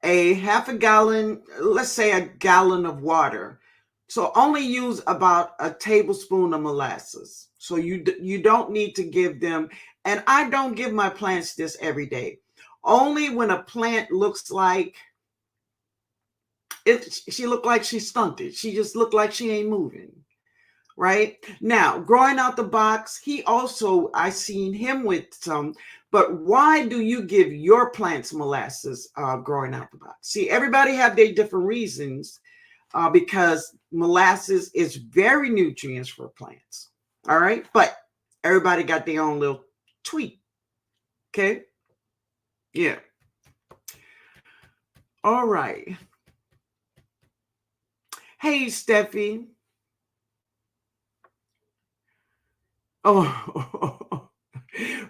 a half a gallon, let's say a gallon of water. So only use about a tablespoon of molasses. So you don't need to give them, and I don't give my plants this every day. Only when a plant looks like she looked like she's stunted. She just looked like she ain't moving, right? Now, growing out the box, he also, I seen him with some, but why do you give your plants molasses growing out the box? See, everybody have their different reasons because molasses is very nutritious for plants. All right. But everybody got their own little tweak. Okay. Yeah. All right. Hey, Steffi. Oh,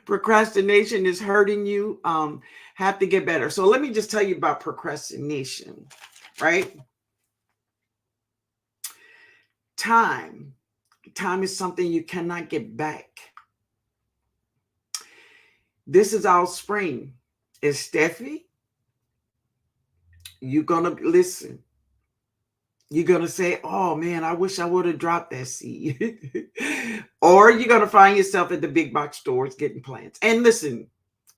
procrastination is hurting you. Have to get better. So let me just tell you about procrastination, right? Time. Time is something you cannot get back. This is our spring. Is Steffi, you're going to listen. You're going to say, oh man, I wish I would have dropped that seed. Or you're going to find yourself at the big box stores getting plants. And listen,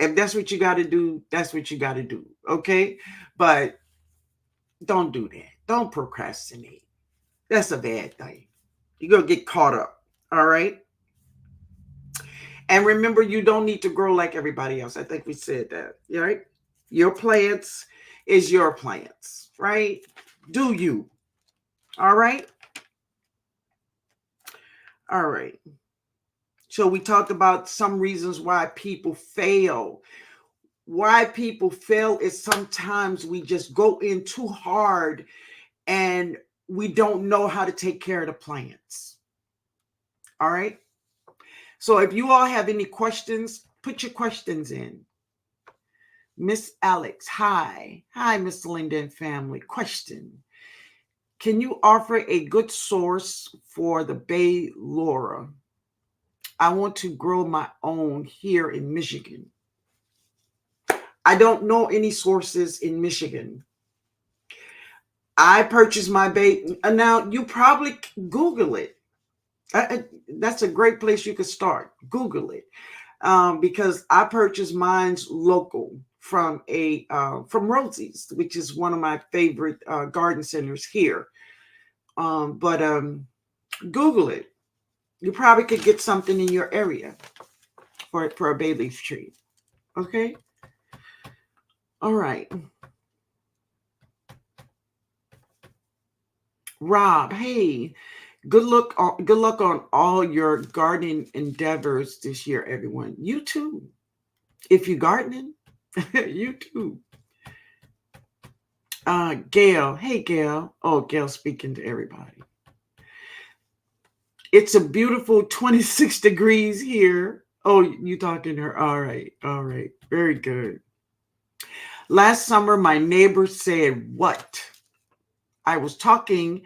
if that's what you got to do, that's what you got to do. Okay. But don't do that. Don't procrastinate. That's a bad thing. You're going to get caught up. All right. And remember, you don't need to grow like everybody else. I think we said that. Right. Your plants is your plants. Right. Do you. All right. All right. So we talked about some reasons why people fail. Why people fail is sometimes we just go in too hard and we don't know how to take care of the plants. All right. So if you all have any questions, put your questions in. Miss Alex, hi. Hi, Miss Linda and family. Question. Can you offer a good source for the Bay Laura? I want to grow my own here in Michigan. I don't know any sources in Michigan. I purchased my Bay. Now, you probably Google it. That's a great place you could start. Google it. Because I purchased mine's local from from Rosie's, which is one of my favorite garden centers here. But Google it. You probably could get something in your area for a bay leaf tree. Okay. All right. Rob, hey, good luck on all your gardening endeavors this year, everyone. You too. If you're gardening, you too. Gail, hey Gail. Oh, Gail speaking to everybody. It's a beautiful 26 degrees here. Oh, you talking to her? All right. All right. Very good. Last summer, my neighbor said, what? I was talking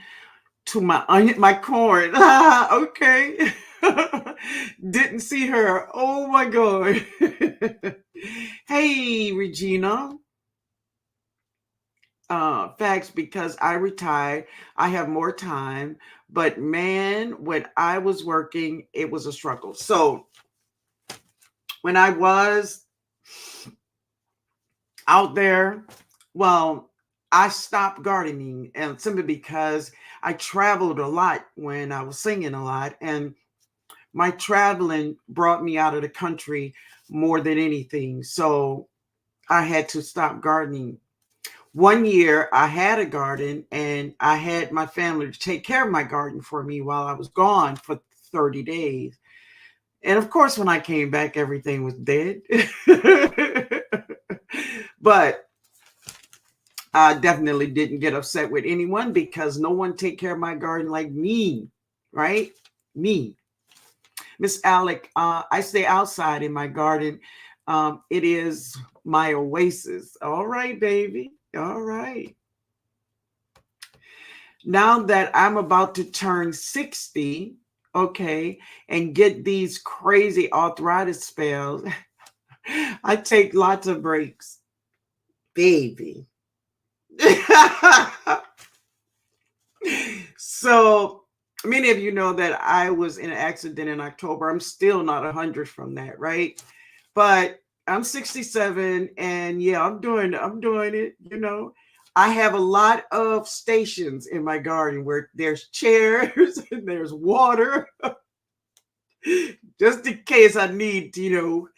to my corn. Okay. Didn't see her. Oh my God. Hey, Regina. Facts, because I retired, I have more time. But man, when I was working, it was a struggle. So when I was out there, well, I stopped gardening, and simply because I traveled a lot when I was singing a lot, and my traveling brought me out of the country more than anything. So I had to stop gardening. One year I had a garden and I had my family to take care of my garden for me while I was gone for 30 days. And of course, when I came back, everything was dead. But I definitely didn't get upset with anyone because no one take care of my garden like me, right? Me. Miss Alec, I stay outside in my garden. It is my oasis. All right, baby. All right. Now that I'm about to turn 60, okay, and get these crazy arthritis spells, I take lots of breaks, baby. So many of you know that I was in an accident in October. I'm still not 100 from that, right? But I'm 67, and yeah, I'm doing it. I have a lot of stations in my garden where there's chairs and there's water, just in case I need, to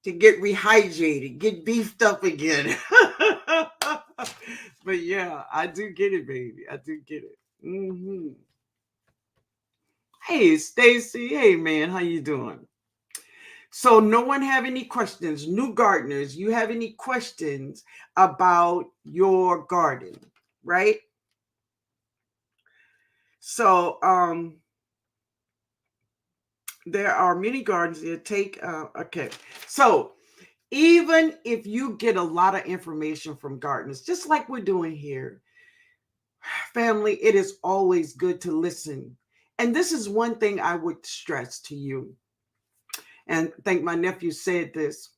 get rehydrated, get beefed up again. But yeah, I do get it, baby. I do get it. Hey, Stacy. Hey, man. How you doing? So no one have any questions? New gardeners, you have any questions about your garden, right? So there are many gardens that take okay. So even if you get a lot of information from gardeners, just like we're doing here, family, it is always good to listen. And this is one thing I would stress to you. And I think my nephew said this.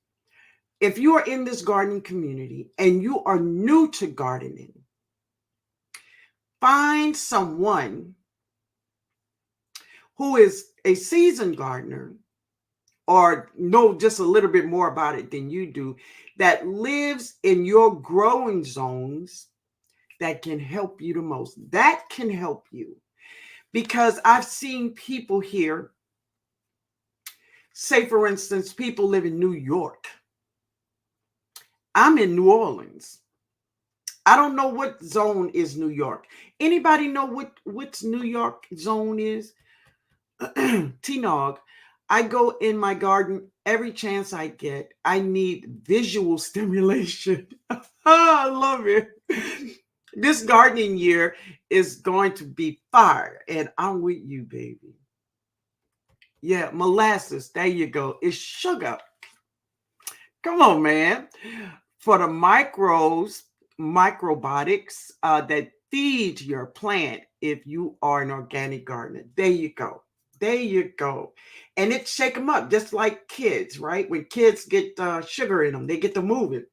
If you are in this gardening community and you are new to gardening, find someone who is a seasoned gardener or know just a little bit more about it than you do, that lives in your growing zones, that can help you the most. That can help you. Because I've seen people here, say for instance, people live in New York. I'm in New Orleans. I don't know what zone is New York. Anybody know what New York zone is? TNOG. I go in my garden every chance I get. I need visual stimulation. I love it. This gardening year is going to be fire, and I'm with you, baby. Yeah, molasses. There you go. It's sugar. Come on, man. For the microbiotics that feed your plant if you are an organic gardener. There you go. There you go. And it shake them up just like kids, right? When kids get sugar in them, they get to moving.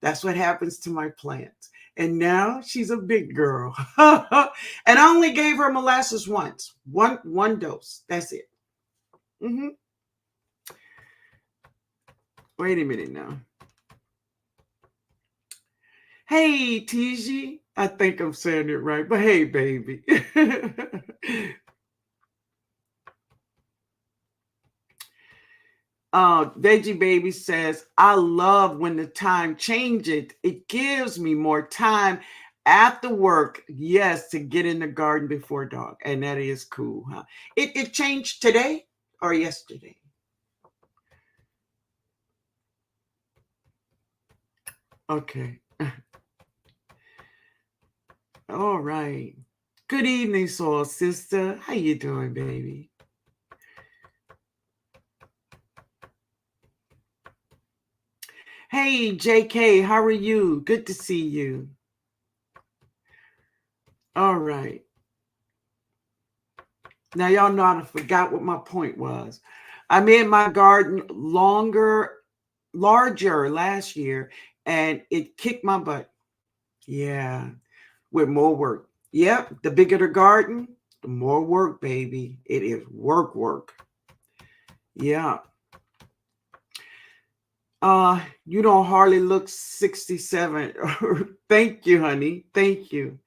That's what happens to my plants. And now she's a big girl. And I only gave her molasses once. One dose. That's it. Wait a minute now. Hey, TG. I think I'm saying it right, but hey, baby. Veggie Baby says, I love when the time changes. It gives me more time after work, yes, to get in the garden before dark. And that is cool, huh? It changed today or yesterday? Okay. All right. Good evening, soul sister. How you doing, baby? Hey, JK, how are you? Good to see you. All right. Now, y'all know I forgot what my point was. I made my garden larger last year, and it kicked my butt. Yeah, with more work. Yep, the bigger the garden, the more work, baby. It is work. Yeah. You don't hardly look 67. Thank you, honey. Thank you.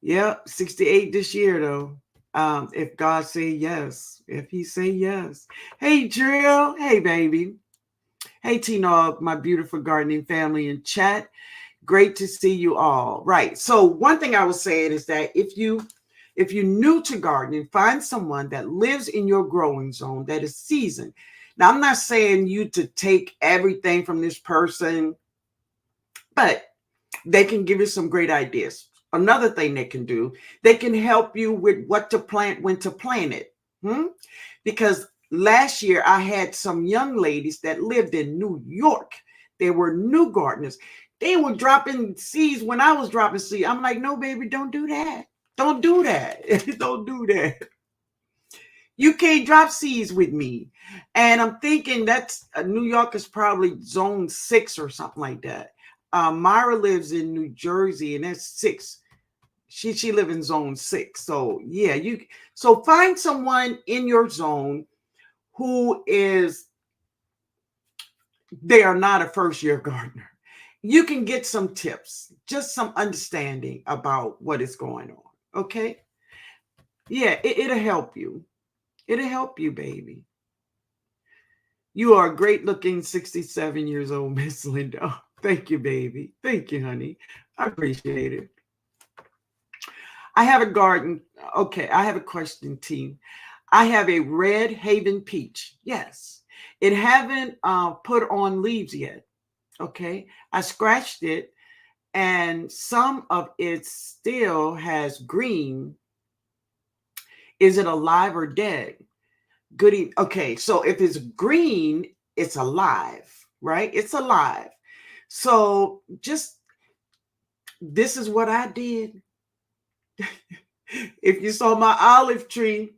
Yep, 68 this year though. If God say yes, if he say yes. Hey, Drill. Hey, baby. Hey, TNOG, my beautiful gardening family in chat. Great to see you all. Right. So one thing I was saying is that if you're new to gardening, find someone that lives in your growing zone that is seasoned. Now, I'm not saying you to take everything from this person, but they can give you some great ideas. Another thing they can do, they can help you with what to plant, when to plant it. Because last year I had some young ladies that lived in New York. They were new gardeners. They were dropping seeds when I was dropping seeds. I'm like, no, baby, don't do that. Don't do that. Don't do that. You can't drop seeds with me. And I'm thinking that's New York is probably zone 6 or something like that. Myra lives in New Jersey, and that's 6. She lives in zone 6. So yeah, so find someone in your zone who is, they are not a first year gardener. you can get some tips, just some understanding about what is going on. Okay. Yeah, it'll help you. It'll help you, baby. You are a great looking 67 years old, Miss Linda. Thank you, baby. Thank you, honey. I appreciate it. I have a garden. Okay, I have a question, team. I have a red Haven peach. Yes. It haven't put on leaves yet. Okay. I scratched it and some of it still has green. Is it alive or dead? Good. Okay. So if it's green, it's alive, right? It's alive. So just this is what I did. If you saw my olive tree,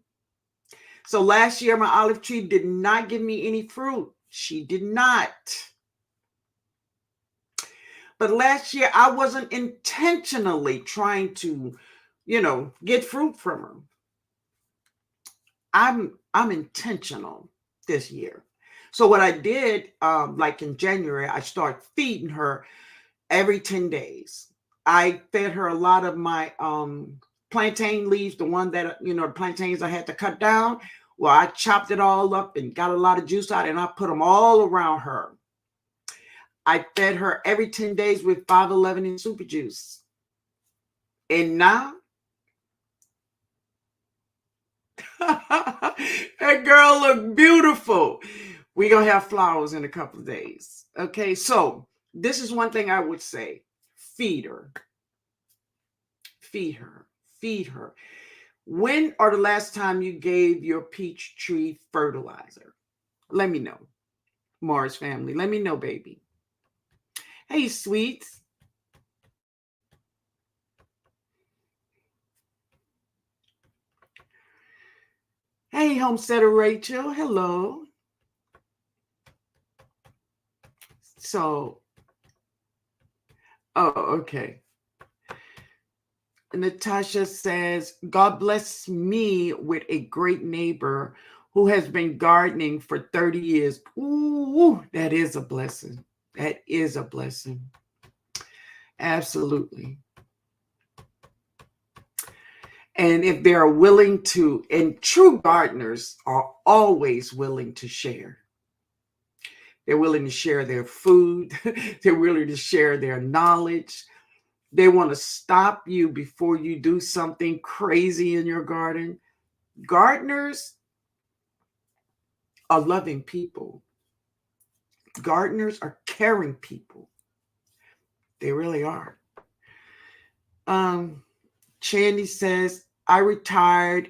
so last year my olive tree did not give me any fruit. She did not. But last year I wasn't intentionally trying to, get fruit from her. I'm intentional this year. So what I did, like in January, I started feeding her every 10 days. I fed her a lot of my plantain leaves, the one that, the plantains I had to cut down. Well, I chopped it all up and got a lot of juice out, and I put them all around her. I fed her every 10 days with 511 and super juice. And now, that girl look beautiful. We're going to have flowers in a couple of days. Okay, so this is one thing I would say. Feed her. Feed her. Feed her. When or the last time you gave your peach tree fertilizer? Let me know. Morris family, let me know, baby. Hey, sweets. Hey, homesteader Rachel. Hello. So, okay. Natasha says, God bless me with a great neighbor who has been gardening for 30 years. Ooh, that is a blessing. That is a blessing. Absolutely. And if they're willing to, and true gardeners are always willing to share. They're willing to share their food. They're willing to share their knowledge. They want to stop you before you do something crazy in your garden. Gardeners are loving people. Gardeners are caring people. They really are. Chandy says, I retire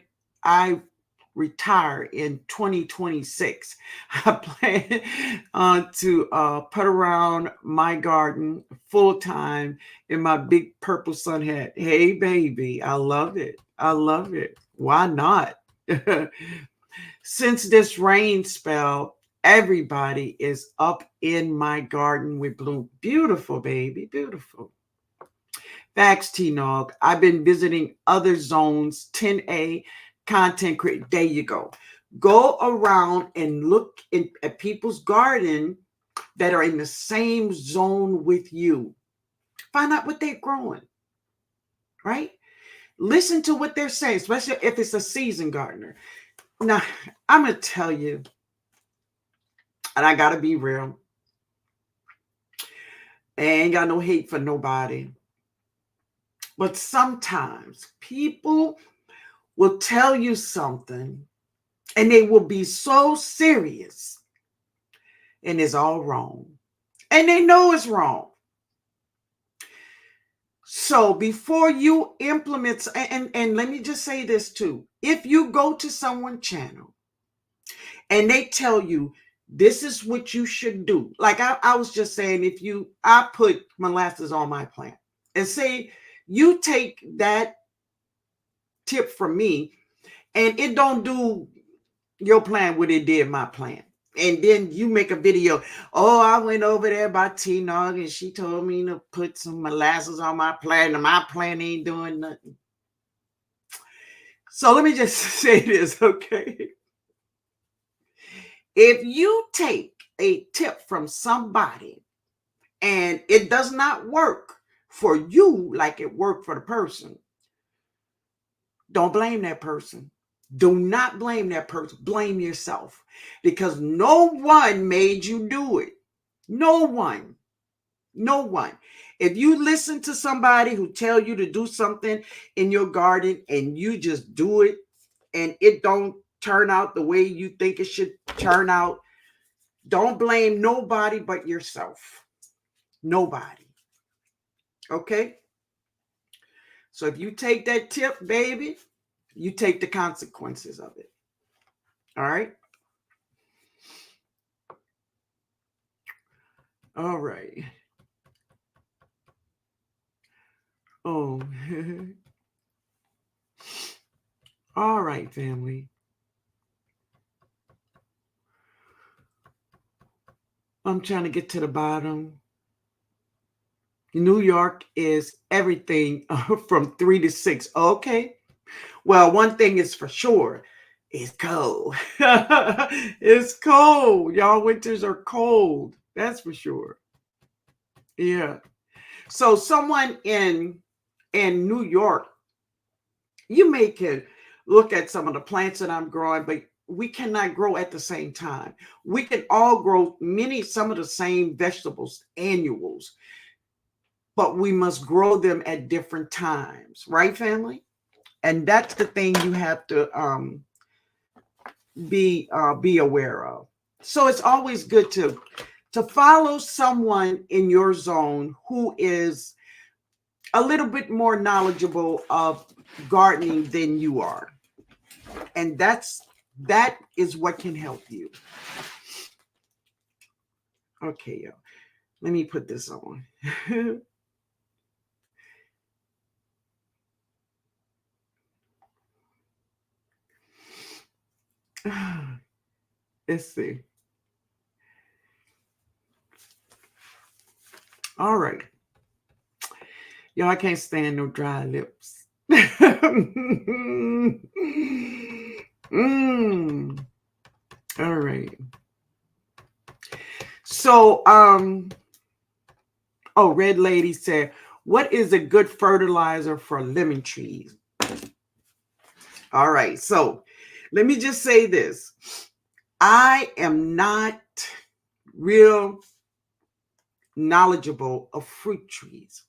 in 2026. I plan to put around my garden full time in my big purple sun hat. Hey, baby, I love it. I love it. Why not? Since this rain spell, everybody is up in my garden with bloom. Beautiful, baby, beautiful. Facts, TNOG. I've been visiting other zones, 10A, content create. There you go. Go around and look at people's garden that are in the same zone with you. Find out what they're growing, right? Listen to what they're saying, especially if it's a seasoned gardener. Now, I'm going to tell you, and I got to be real. I ain't got no hate for nobody. But sometimes people will tell you something and they will be so serious and it's all wrong. And they know it's wrong. So before you implement, and let me just say this too. If you go to someone's channel and they tell you this is what you should do. Like I was just saying, I put molasses on my plant and say, you take that tip from me and it don't do your plant what it did my plant. And then you make a video. Oh, I went over there by TNOG and she told me to put some molasses on my plant and my plant ain't doing nothing. So let me just say this, okay? If you take a tip from somebody and it does not work for you like it worked for the person, don't blame that person. Do not blame that person. Blame yourself, because no one made you do it. No one. No one. If you listen to somebody who tell you to do something in your garden and you just do it and it don't turn out the way you think it should turn out, don't blame nobody but yourself. Nobody. Okay? So if you take that tip, baby, you take the consequences of it. All right? All right. Oh. All right, family. I'm trying to get to the bottom. New York is everything from 3 to 6. Okay. Well, one thing is for sure. It's cold. It's cold. Y'all, winters are cold. That's for sure. Yeah. So someone in New York, you may can look at some of the plants that I'm growing, but we cannot grow at the same time. We can all grow some of the same vegetables, annuals, but we must grow them at different times, right, family? And that's the thing you have to be aware of. So it's always good to follow someone in your zone who is a little bit more knowledgeable of gardening than you are, and that is what can help you. Okay, yo, let me put this on. Let's see. All right. Yo, I can't stand no dry lips. All right. So, Red Lady said, what is a good fertilizer for lemon trees? All right. So let me just say this. I am not real knowledgeable of fruit trees.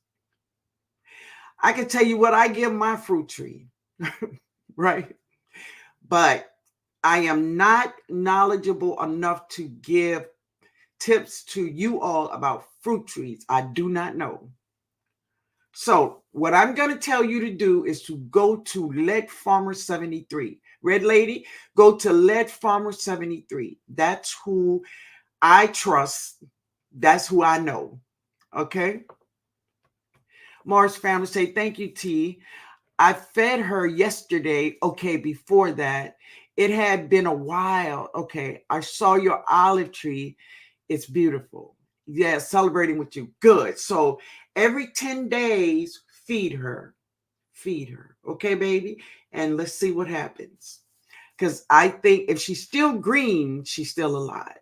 I can tell you what I give my fruit tree, right? But I am not knowledgeable enough to give tips to you all about fruit trees. I do not know. So what I'm going to tell you to do is to go to Lead Farmer 73. Red Lady, go to Lead Farmer 73. That's who I trust. That's who I know. Okay. Mars family say, thank you, T. I fed her yesterday. Okay, before that, it had been a while. Okay, I saw your olive tree. It's beautiful. Yeah, celebrating with you. Good. So every 10 days, feed her. Feed her. Okay, baby? And let's see what happens. Because I think if she's still green, she's still alive.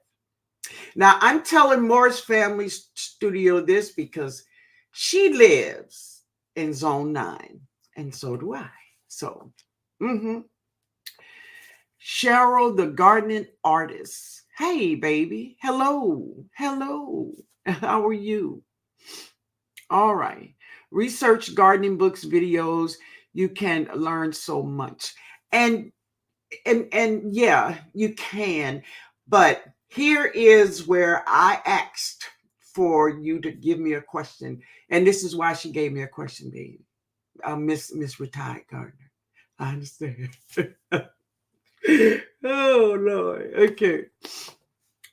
Now, I'm telling Morris Family Studio this because she lives in Zone 9, and so do I. So, Cheryl, the gardening artist. Hey, baby. Hello. Hello. How are you? All right. Research gardening books, videos. You can learn so much. And yeah, you can. But here is where I asked for you to give me a question. And this is why she gave me a question, baby. Miss Retired Gardener. I understand. Oh, Lord. Okay.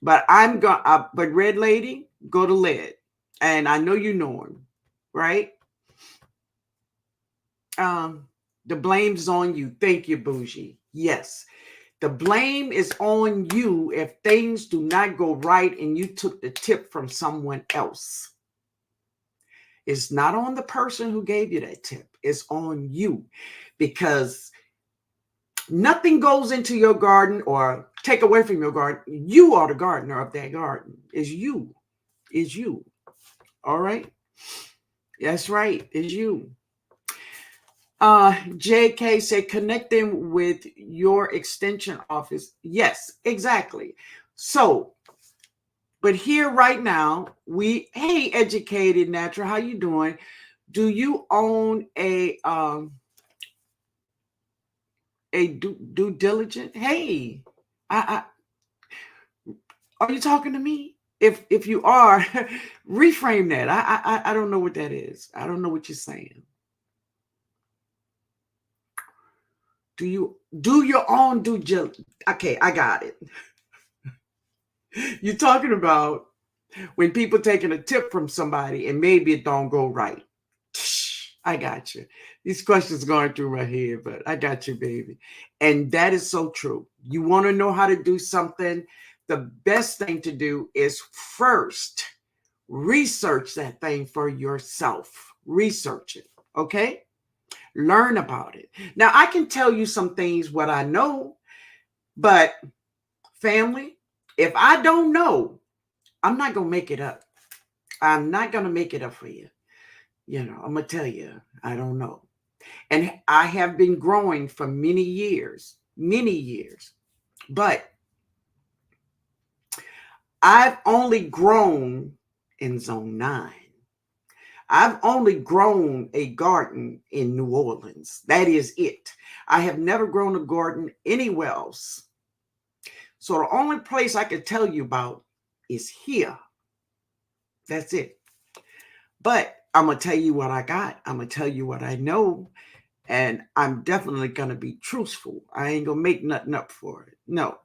But but Red Lady, go to Lead. And I know you know him, right? The blame's on you. Thank you, Bougie. Yes. The blame is on you if things do not go right and you took the tip from someone else. It's not on the person who gave you that tip. It's on you, because nothing goes into your garden or take away from your garden. You are the gardener of that garden. It's you. It's you. All right. That's right. It's you. JK said connecting with your extension office. Yes, exactly. So, but here right now, hey, educated natural, how you doing? Do you own a due diligence? Hey, I are you talking to me? If you are, reframe that. I don't know what that is. I don't know what you're saying. Do you do your own due diligence? Okay, I got it. You're talking about when people taking a tip from somebody and maybe it don't go right. I got you. These questions going through my head, but I got you, baby. And that is so true. You want to know how to do something? The best thing to do is first research that thing for yourself. Research it, okay? Learn about it. Now, I can tell you some things what I know, but family, if I don't know, I'm not going to make it up. I'm not going to make it up for you. You know, I'm going to tell you, I don't know. And I have been growing for many years, but I've only grown in zone 9. I've only grown a garden in New Orleans. That is it. I have never grown a garden anywhere else. So the only place I could tell you about is here. That's it. But I'm going to tell you what I got. I'm going to tell you what I know. And I'm definitely going to be truthful. I ain't going to make nothing up for it. No.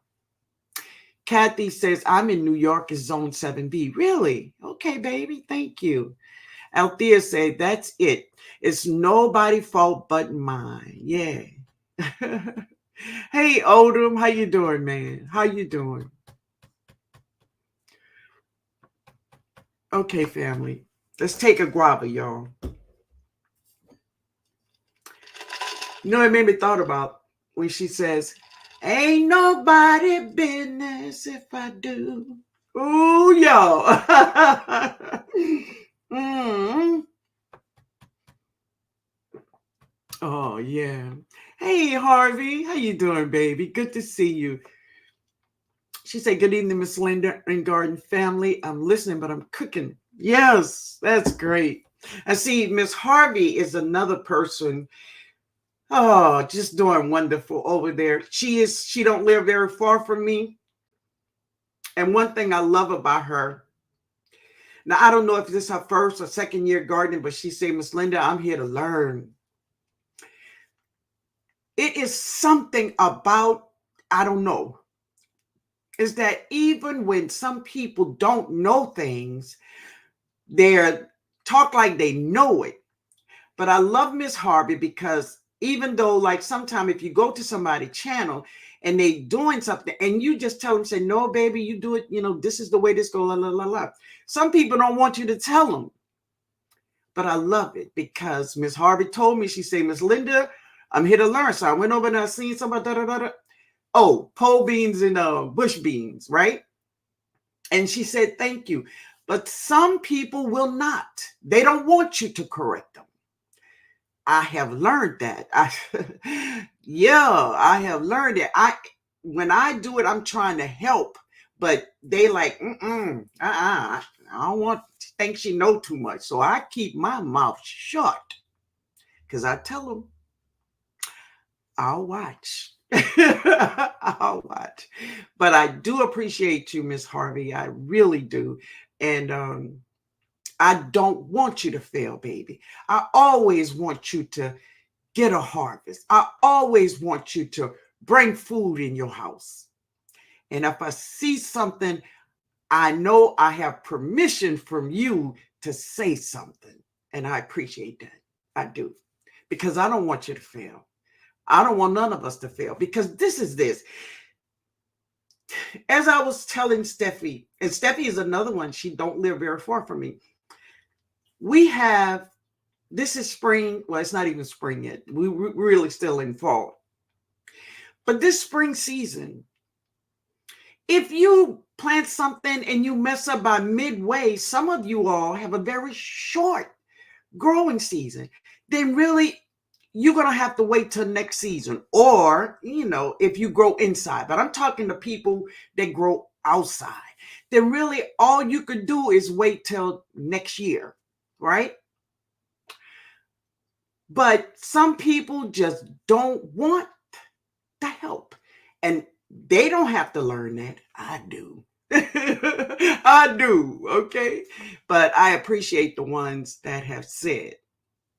Kathy says, I'm in New York, is zone 7B. Really? Okay, baby. Thank you. Althea said, that's it. It's nobody's fault but mine. Yeah. Hey, Odom, how you doing, man? How you doing? Okay, family. Let's take a guava, y'all. You know, it made me thought about when she says, ain't nobody business if I do. Ooh, y'all. Oh, yeah. Hey, Harvey. How you doing, baby? Good to see you. She said, good evening, Miss Linda and Garden family. I'm listening, but I'm cooking. Yes, that's great. I see Miss Harvey is another person. Oh, just doing wonderful over there. She don't live very far from me. And one thing I love about her, now I don't know if this is her first or second year gardening, but she said, Miss Linda, I'm here to learn. It is something about, I don't know, is that even when some people don't know things, they're talk like they know it. But I love Miss Harvey because even though, like, sometimes if you go to somebody's channel and they doing something and you just tell them, say, no, baby, you do it, you know, this is the way this goes, la, la, la, la. Some people don't want you to tell them. But I love it because Miss Harvey told me, she said, Miss Linda, I'm here to learn. So I went over and I seen somebody, da, da, da, da. Oh, pole beans and bush beans, right? And she said, thank you. But some people will not. They don't want you to correct them. I have learned that. I have learned it. When I do it, I'm trying to help, but they like, I don't want to think she know too much. So I keep my mouth shut because I tell them, I'll watch. I'll watch. But I do appreciate you, Miss Harvey. I really do. And I don't want you to fail, baby. I always want you to get a harvest. I always want you to bring food in your house. And if I see something, I know I have permission from you to say something. And I appreciate that. I do. Because I don't want you to fail. I don't want none of us to fail. Because this is this. As I was telling Steffi, and Steffi is another one. She don't live very far from me. We have, this is spring. Well, it's not even spring yet. We're really still in fall. But this spring season, if you plant something and you mess up by midway, some of you all have a very short growing season, then really you're going to have to wait till next season. Or, if you grow inside, but I'm talking to people that grow outside, then really all you could do is wait till next year, right? But some people just don't want the help, and they don't have to learn that. I do. I do. Okay. But I appreciate the ones that have said,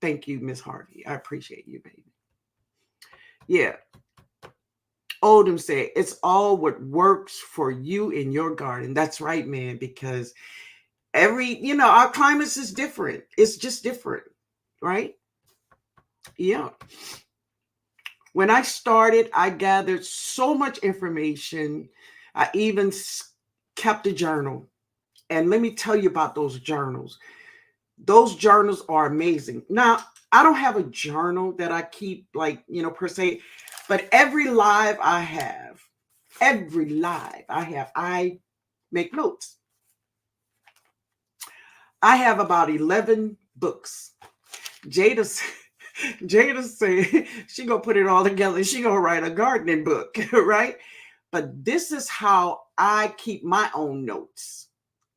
thank you, Miss Harvey. I appreciate you, baby. Yeah. Oldham said, it's all what works for you in your garden. That's right, man, because our climate is different. It's just different, right? Yeah. When I started, I gathered so much information. I even kept a journal. And let me tell you about those journals. Those journals are amazing. Now, I don't have a journal that I keep per se, but every live I have, I make notes. I have about 11 books. Jada said she gonna put it all together. She gonna write a gardening book, right? But this is how I keep my own notes,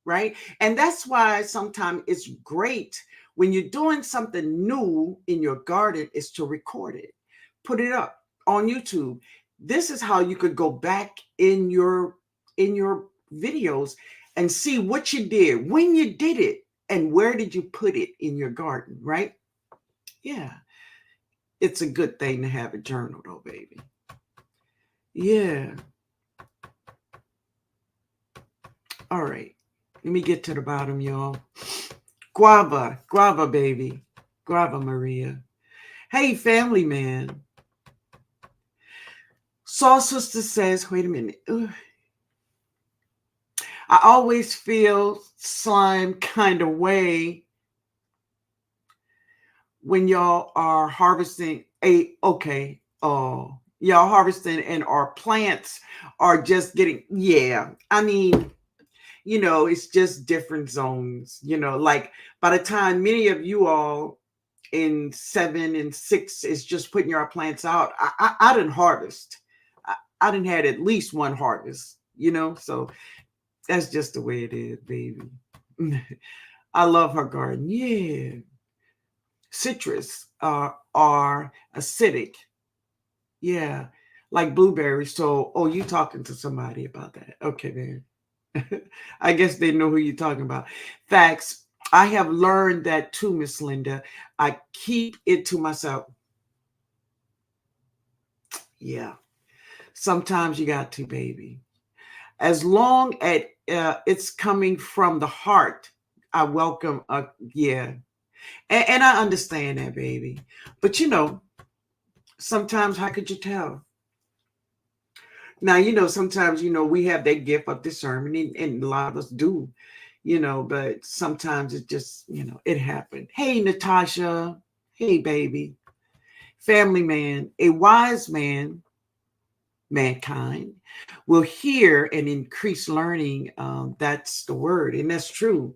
right? And that's why sometimes it's great when you're doing something new in your garden is to record it, put it up on YouTube. This is how you could go back in your videos and see what you did, when you did it, and where did you put it in your garden, right? Yeah. It's a good thing to have a journal though, baby. Yeah. All right. Let me get to the bottom, y'all. Guava, baby. Guava, Maria. Hey, family man. Saw Sister says, wait a minute. Ugh. I always feel slime kind of way when y'all are harvesting y'all harvesting and our plants are just getting, I mean, it's just different zones, like by the time many of you all in 7 and 6 is just putting your plants out, I didn't harvest. I didn't had at least one harvest, so that's just the way it is, baby. I love her garden. Yeah. Citrus are acidic. Yeah. Like blueberries. So, you talking to somebody about that. Okay, man. I guess they know who you're talking about. Facts. I have learned that too, Miss Linda. I keep it to myself. Yeah. Sometimes you got to, baby. As long as it's coming from the heart, I welcome yeah. And I understand that, baby. But sometimes how could you tell? Now, sometimes, we have that gift of discernment, and a lot of us do, but sometimes it just, it happened. Hey, Natasha. Hey, baby. Family man, a wise man, mankind, will hear and increase learning. That's the word. And that's true.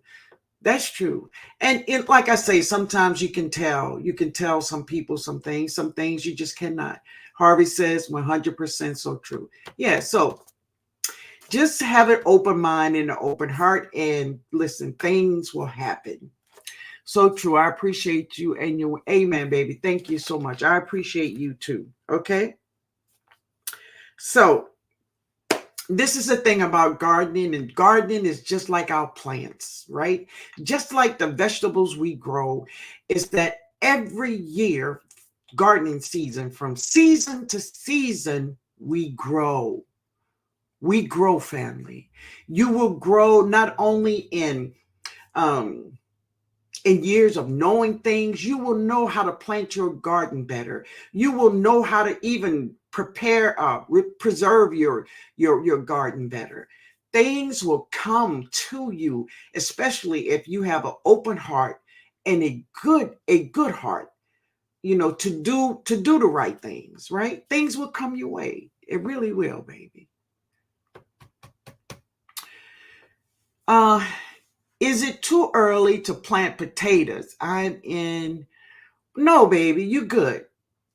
That's true. And like I say, sometimes you can tell some people some things you just cannot. Harvey says 100% so true. Yeah. So just have an open mind and an open heart, and listen, things will happen. So true. I appreciate you and your amen, baby. Thank you so much. I appreciate you too. Okay. So this is the thing about gardening, and gardening is just like our plants, right? Just like the vegetables we grow, is that every year, gardening season, from season to season, we grow. We grow, family. You will grow not only in years of knowing things, you will know how to plant your garden better. You will know how to even preserve your garden better. Things will come to you, especially if you have an open heart and a good heart, to do the right things, right? Things will come your way. It really will, baby. Uh, is it too early to plant potatoes? No, baby, you good.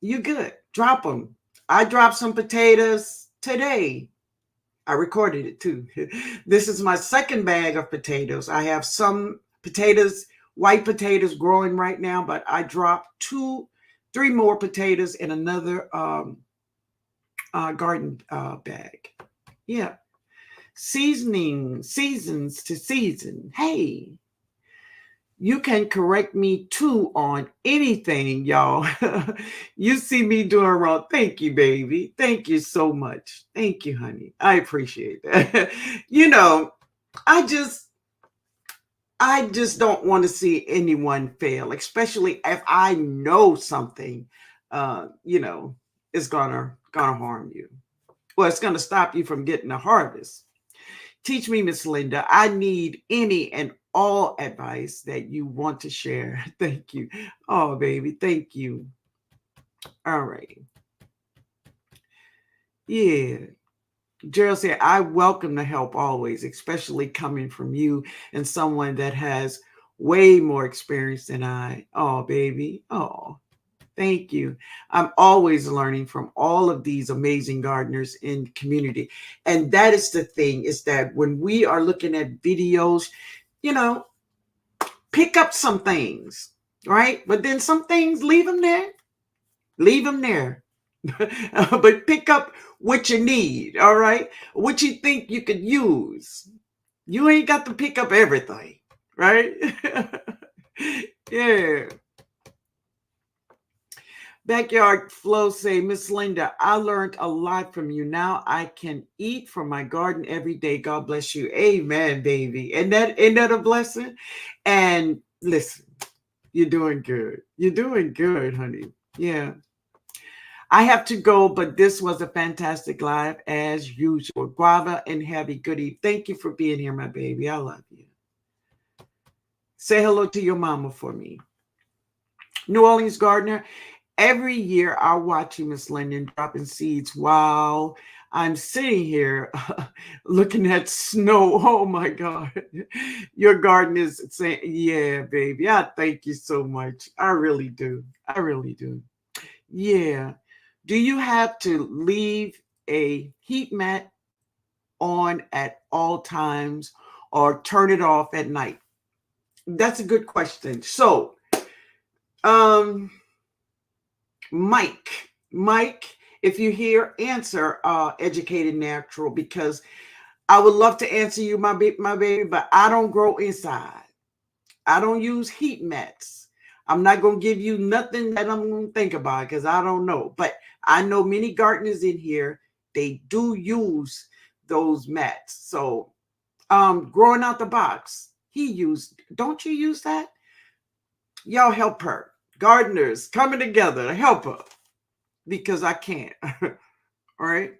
You good. Drop them. I dropped some potatoes today. I recorded it too. This is my second bag of potatoes. I have some potatoes, white potatoes growing right now, but I dropped three more potatoes in another garden bag. Yeah. Seasons to season. Hey, you can correct me too on anything, y'all. You see me doing wrong. Thank you, baby. Thank you so much. Thank you, honey. I appreciate that. You know, I just don't want to see anyone fail, especially if I know something is gonna harm you. Well, it's gonna stop you from getting a harvest. Teach me, Miss Linda. I need any and all advice that you want to share. Thank you. Oh, baby. Thank you. All right. Yeah. Gerald said, I welcome the help always, especially coming from you and someone that has way more experience than I. Oh, baby. Oh, thank you. I'm always learning from all of these amazing gardeners in the community. And that is the thing, is that when we are looking at videos, pick up some things, right? But then some things, leave them there. Leave them there. But pick up what you need, all right? What you think you could use. You ain't got to pick up everything, right? Yeah. Backyard Flow say, Miss Linda, I learned a lot from you. Now I can eat from my garden every day. God bless you. Amen, baby. And isn't that a blessing? And listen, you're doing good. You're doing good, honey. Yeah. I have to go, but this was a fantastic live as usual. Guava and Heavy, good evening. Thank you for being here, my baby. I love you. Say hello to your mama for me. New Orleans Gardener, every year I watch you, Miss Linden, dropping seeds while I'm sitting here looking at snow. Oh my God. Your garden is saying, yeah, baby. I thank you so much. I really do. I really do. Yeah. Do you have to leave a heat mat on at all times or turn it off at night? That's a good question. So, Mike, if you hear, answer Educated Natural, because I would love to answer you, my baby, but I don't grow inside. I don't use heat mats. I'm not going to give you nothing that I'm going to think about because I don't know. But I know many gardeners in here, they do use those mats. So growing out the box, don't you use that? Y'all help her. Gardeners coming together to help her because I can't. All right.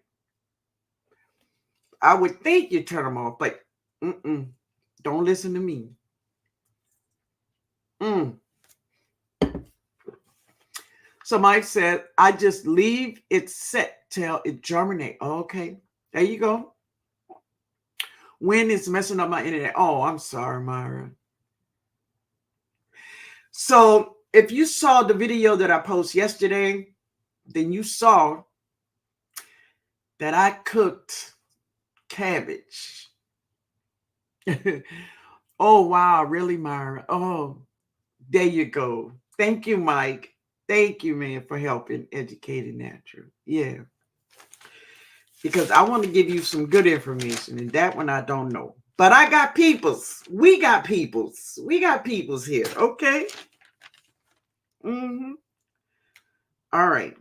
I would think you turn them off, but don't listen to me. So Mike said, I just leave it set till it germinate. Okay, there you go. Wind is messing up my internet. Oh, I'm sorry, Myra. So if you saw the video that I posted yesterday, then you saw that I cooked cabbage. Oh, wow. Really, Myra? Oh, there you go. Thank you, Mike. Thank you, man, for helping Educated Natural. Yeah. Because I want to give you some good information, and that one I don't know. But I got peoples. We got peoples. We got peoples here. Okay. All right.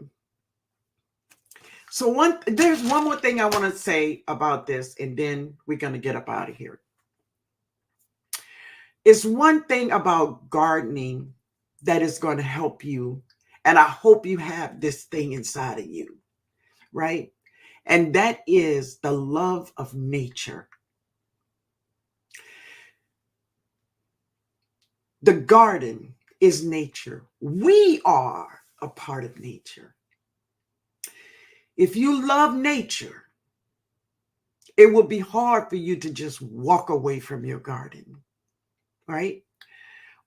So there's one more thing I want to say about this, and then we're going to get up out of here. It's one thing about gardening that is going to help you, and I hope you have this thing inside of you, right? And that is the love of nature. The garden is nature. We are a part of nature. If you love nature it will be hard for you to just walk away from your garden, right?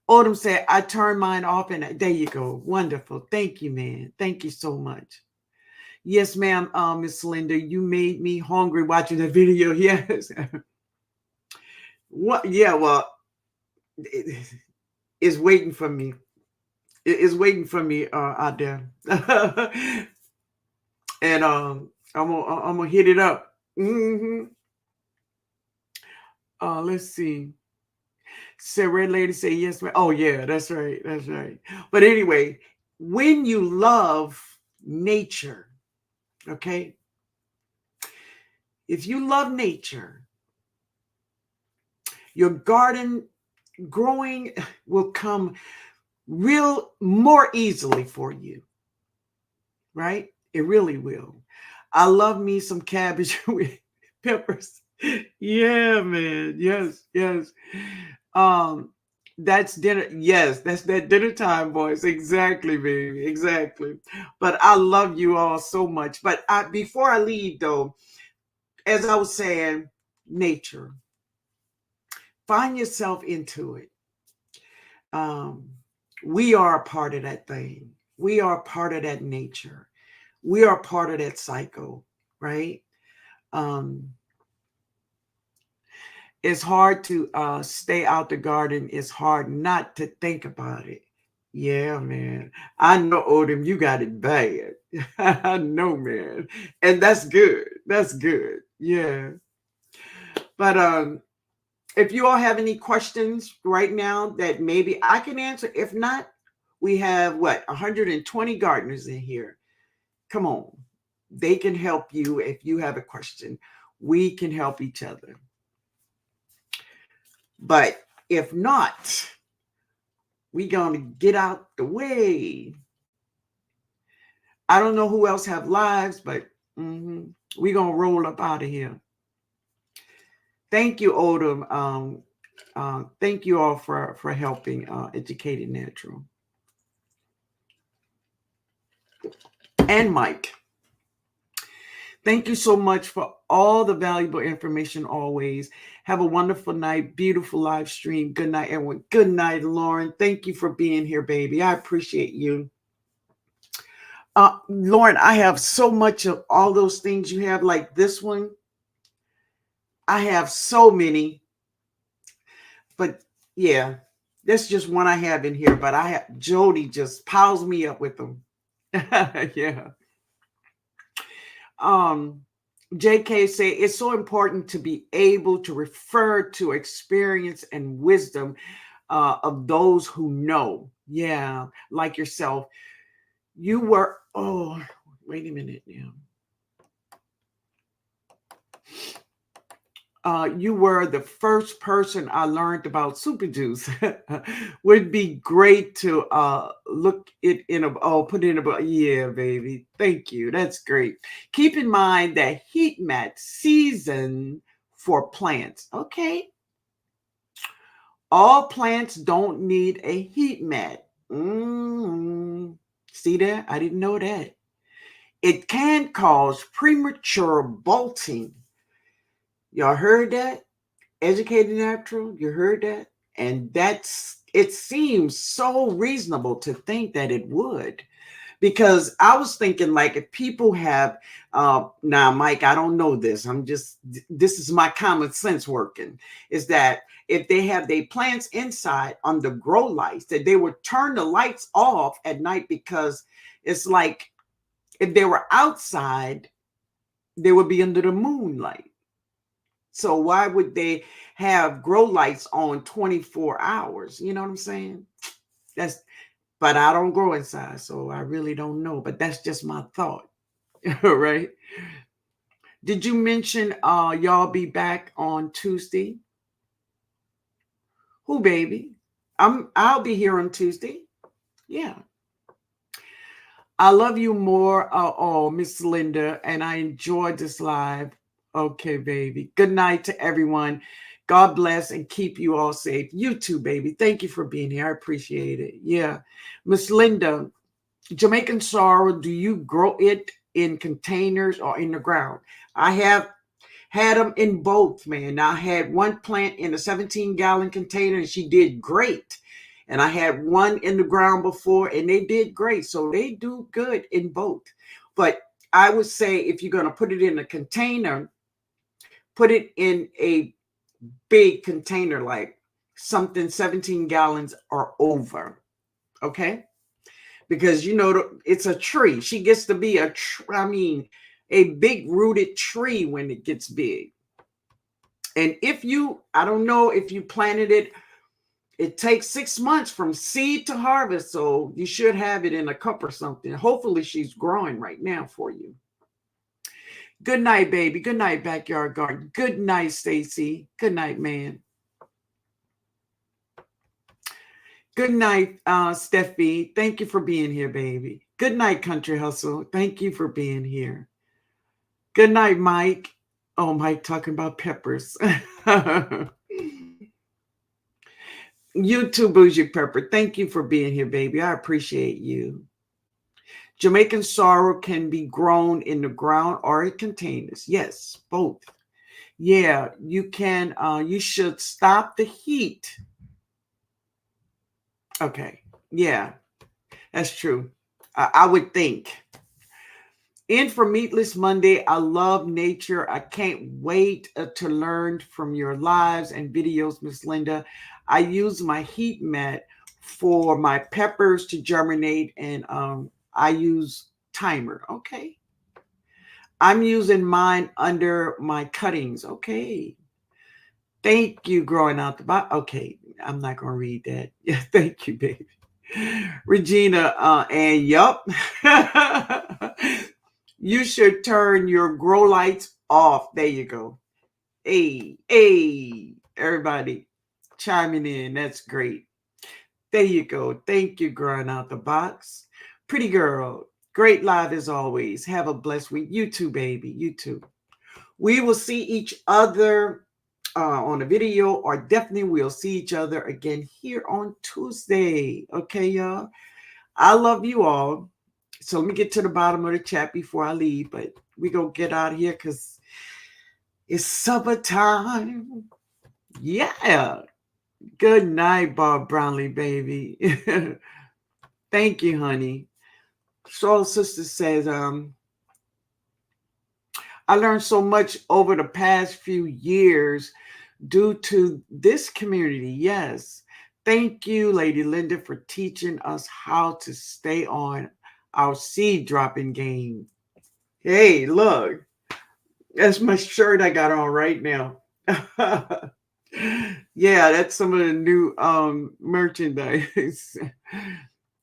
Autumn said, I turned mine off and there you go. Wonderful. Thank you, man. Thank you so much. Yes, ma'am, Miss Linda, you made me hungry watching the video. Yes. What? Yeah, well, it's waiting for me. It's waiting for me out there. And I'm gonna hit it up. Let's see. Said red lady say yes, ma'am. Oh yeah, that's right. That's right. But anyway, when you love nature, okay, if you love nature, your garden growing will come real more easily for you, right? It really will. I love me some cabbage with peppers. Yeah, man. Yes, yes. Um, that's dinner. Yes, that's that dinner time, boys. Exactly, baby. Exactly. But I love you all so much. But before I leave, though, as I was saying, nature. Find yourself into it. Um, we are a part of that thing. We are a part of that nature. We are part of that cycle, right? Um, it's hard to stay out the garden. It's hard not to think about it. Yeah, man. I know, Odom, you got it bad. I know, man. And that's good. That's good. Yeah. But if you all have any questions right now that maybe I can answer, if not, we have what, 120 gardeners in here. Come on. They can help you if you have a question. We can help each other. But if not, we gonna get out the way. I don't know who else have lives, but we gonna roll up out of here. Thank you, Odom. Thank you all for helping Educated Natural. And Mike. Thank you so much for all the valuable information always. Have a wonderful night. Beautiful live stream. Good night, everyone. Good night, Lauren. Thank you for being here, baby. I appreciate you. Lauren, I have so much of all those things you have, like this one. I have so many. But yeah, that's just one I have in here. But I have Jody just piles me up with them. Yeah. JK say it's so important to be able to refer to experience and wisdom of those who know. Yeah, like yourself. You were, oh, wait a minute now. You were the first person I learned about super juice. Would be great to look it in a put it in a yeah, baby. Thank you. That's great. Keep in mind that heat mat season for plants. Okay. All plants don't need a heat mat. See that? I didn't know that. It can cause premature bolting. Y'all heard that? Educated Natural, you heard that? And it seems so reasonable to think that it would. Because I was thinking, like, if people have now, Mike, I don't know this. This is my common sense working, is that if they have their plants inside on the grow lights, that they would turn the lights off at night, because it's like if they were outside, they would be under the moonlight. So why would they have grow lights on 24 hours? You know what I'm saying? But I don't grow inside, so I really don't know. But that's just my thought. Right? Did you mention y'all be back on Tuesday? Who, baby? I'll be here on Tuesday. Yeah. I love you more. Oh, Miss Linda, and I enjoyed this live. Okay, baby. Good night to everyone. God bless and keep you all safe. You too, baby. Thank you for being here. I appreciate it. Yeah. Miss Linda, Jamaican sorrel, do you grow it in containers or in the ground? I have Had them in both, man. Now, I had one plant in a 17-gallon container and she did great. And I had one in the ground before and they did great. So they do good in both. But I would say if you're going to put it in a container, put it in a big container, like something 17 gallons or over. Okay. Because, it's a tree. She gets to be a big rooted tree when it gets big. And I don't know if you planted it, it takes 6 months from seed to harvest. So you should have it in a cup or something. Hopefully she's growing right now for you. Good night, baby. Good night, backyard garden. Good night, Stacy. Good night, man. Good night, Steffi. Thank you for being here, baby. Good night, Country Hustle. Thank you for being here. Good night, Mike. Oh, Mike talking about peppers. You too, Bougie Pepper. Thank you for being here, baby. I appreciate you. Jamaican sorrel can be grown in the ground or in containers. Yes, both. Yeah, you can. You should stop the heat. Okay. Yeah, that's true. I would think. And for Meatless Monday, I love nature. I can't wait to learn from your lives and videos, Miss Linda. I use my heat mat for my peppers to germinate, and I use timer. Okay. I'm using mine under my cuttings. Okay. Thank you, growing out the bottom. Okay. I'm not going to read that. Yeah, thank you, baby. Regina, and yup. You should turn your grow lights off. There you go. Hey, everybody chiming in. That's great. There you go. Thank you, growing out the box. Pretty girl. Great live as always. Have a blessed week. You too, baby. You too. We will see each other on a video, or definitely we'll see each other again here on Tuesday. Okay, y'all? I love you all. So let me get to the bottom of the chat before I leave, but we gonna get out of here because it's summertime. Yeah. Good night, Bob Brownlee, baby. Thank you, honey. Soul Sister says, I learned so much over the past few years due to this community. Yes. Thank you, Lady Linda, for teaching us how to stay on our seed dropping game. Hey, look, that's my shirt I got on right now. Yeah, that's some of the new merchandise.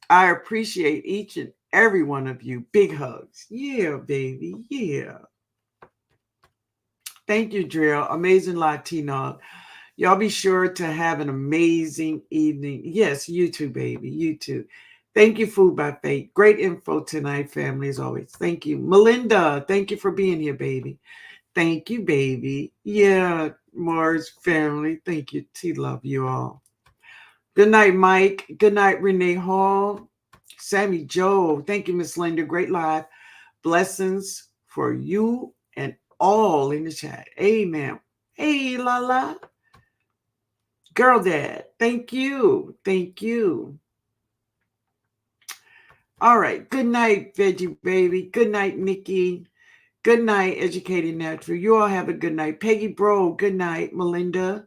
I appreciate each and every one of you. Big hugs. Yeah, baby. Yeah. Thank you, Drill. Amazing live, TNOG. Y'all be sure to have an amazing evening. Yes, you too, baby. You too. Thank you, Food by Fate. Great info tonight, family, as always. Thank you. Melinda, thank you for being here, baby. Thank you, baby. Yeah, Mars family. Thank you. Love you all. Good night, Mike. Good night, Renee Hall. Sammy Joe. Thank you, Miss Linda. Great live. Blessings for you and all in the chat. Amen. Hey, Lala. Girl Dad. Thank you. Thank you. All right. Good night, Veggie Baby. Good night, Nikki. Good night, Educated Natural. You all have a good night. Peggy Bro, good night. Melinda.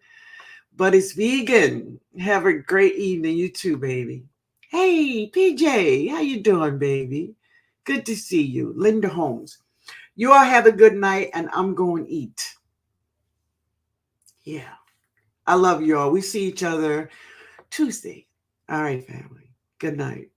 But it's vegan. Have a great evening. You too, baby. Hey, PJ. How you doing, baby? Good to see you. Linda Holmes. You all have a good night, and I'm going to eat. Yeah. I love you all. We see each other Tuesday. All right, family. Good night.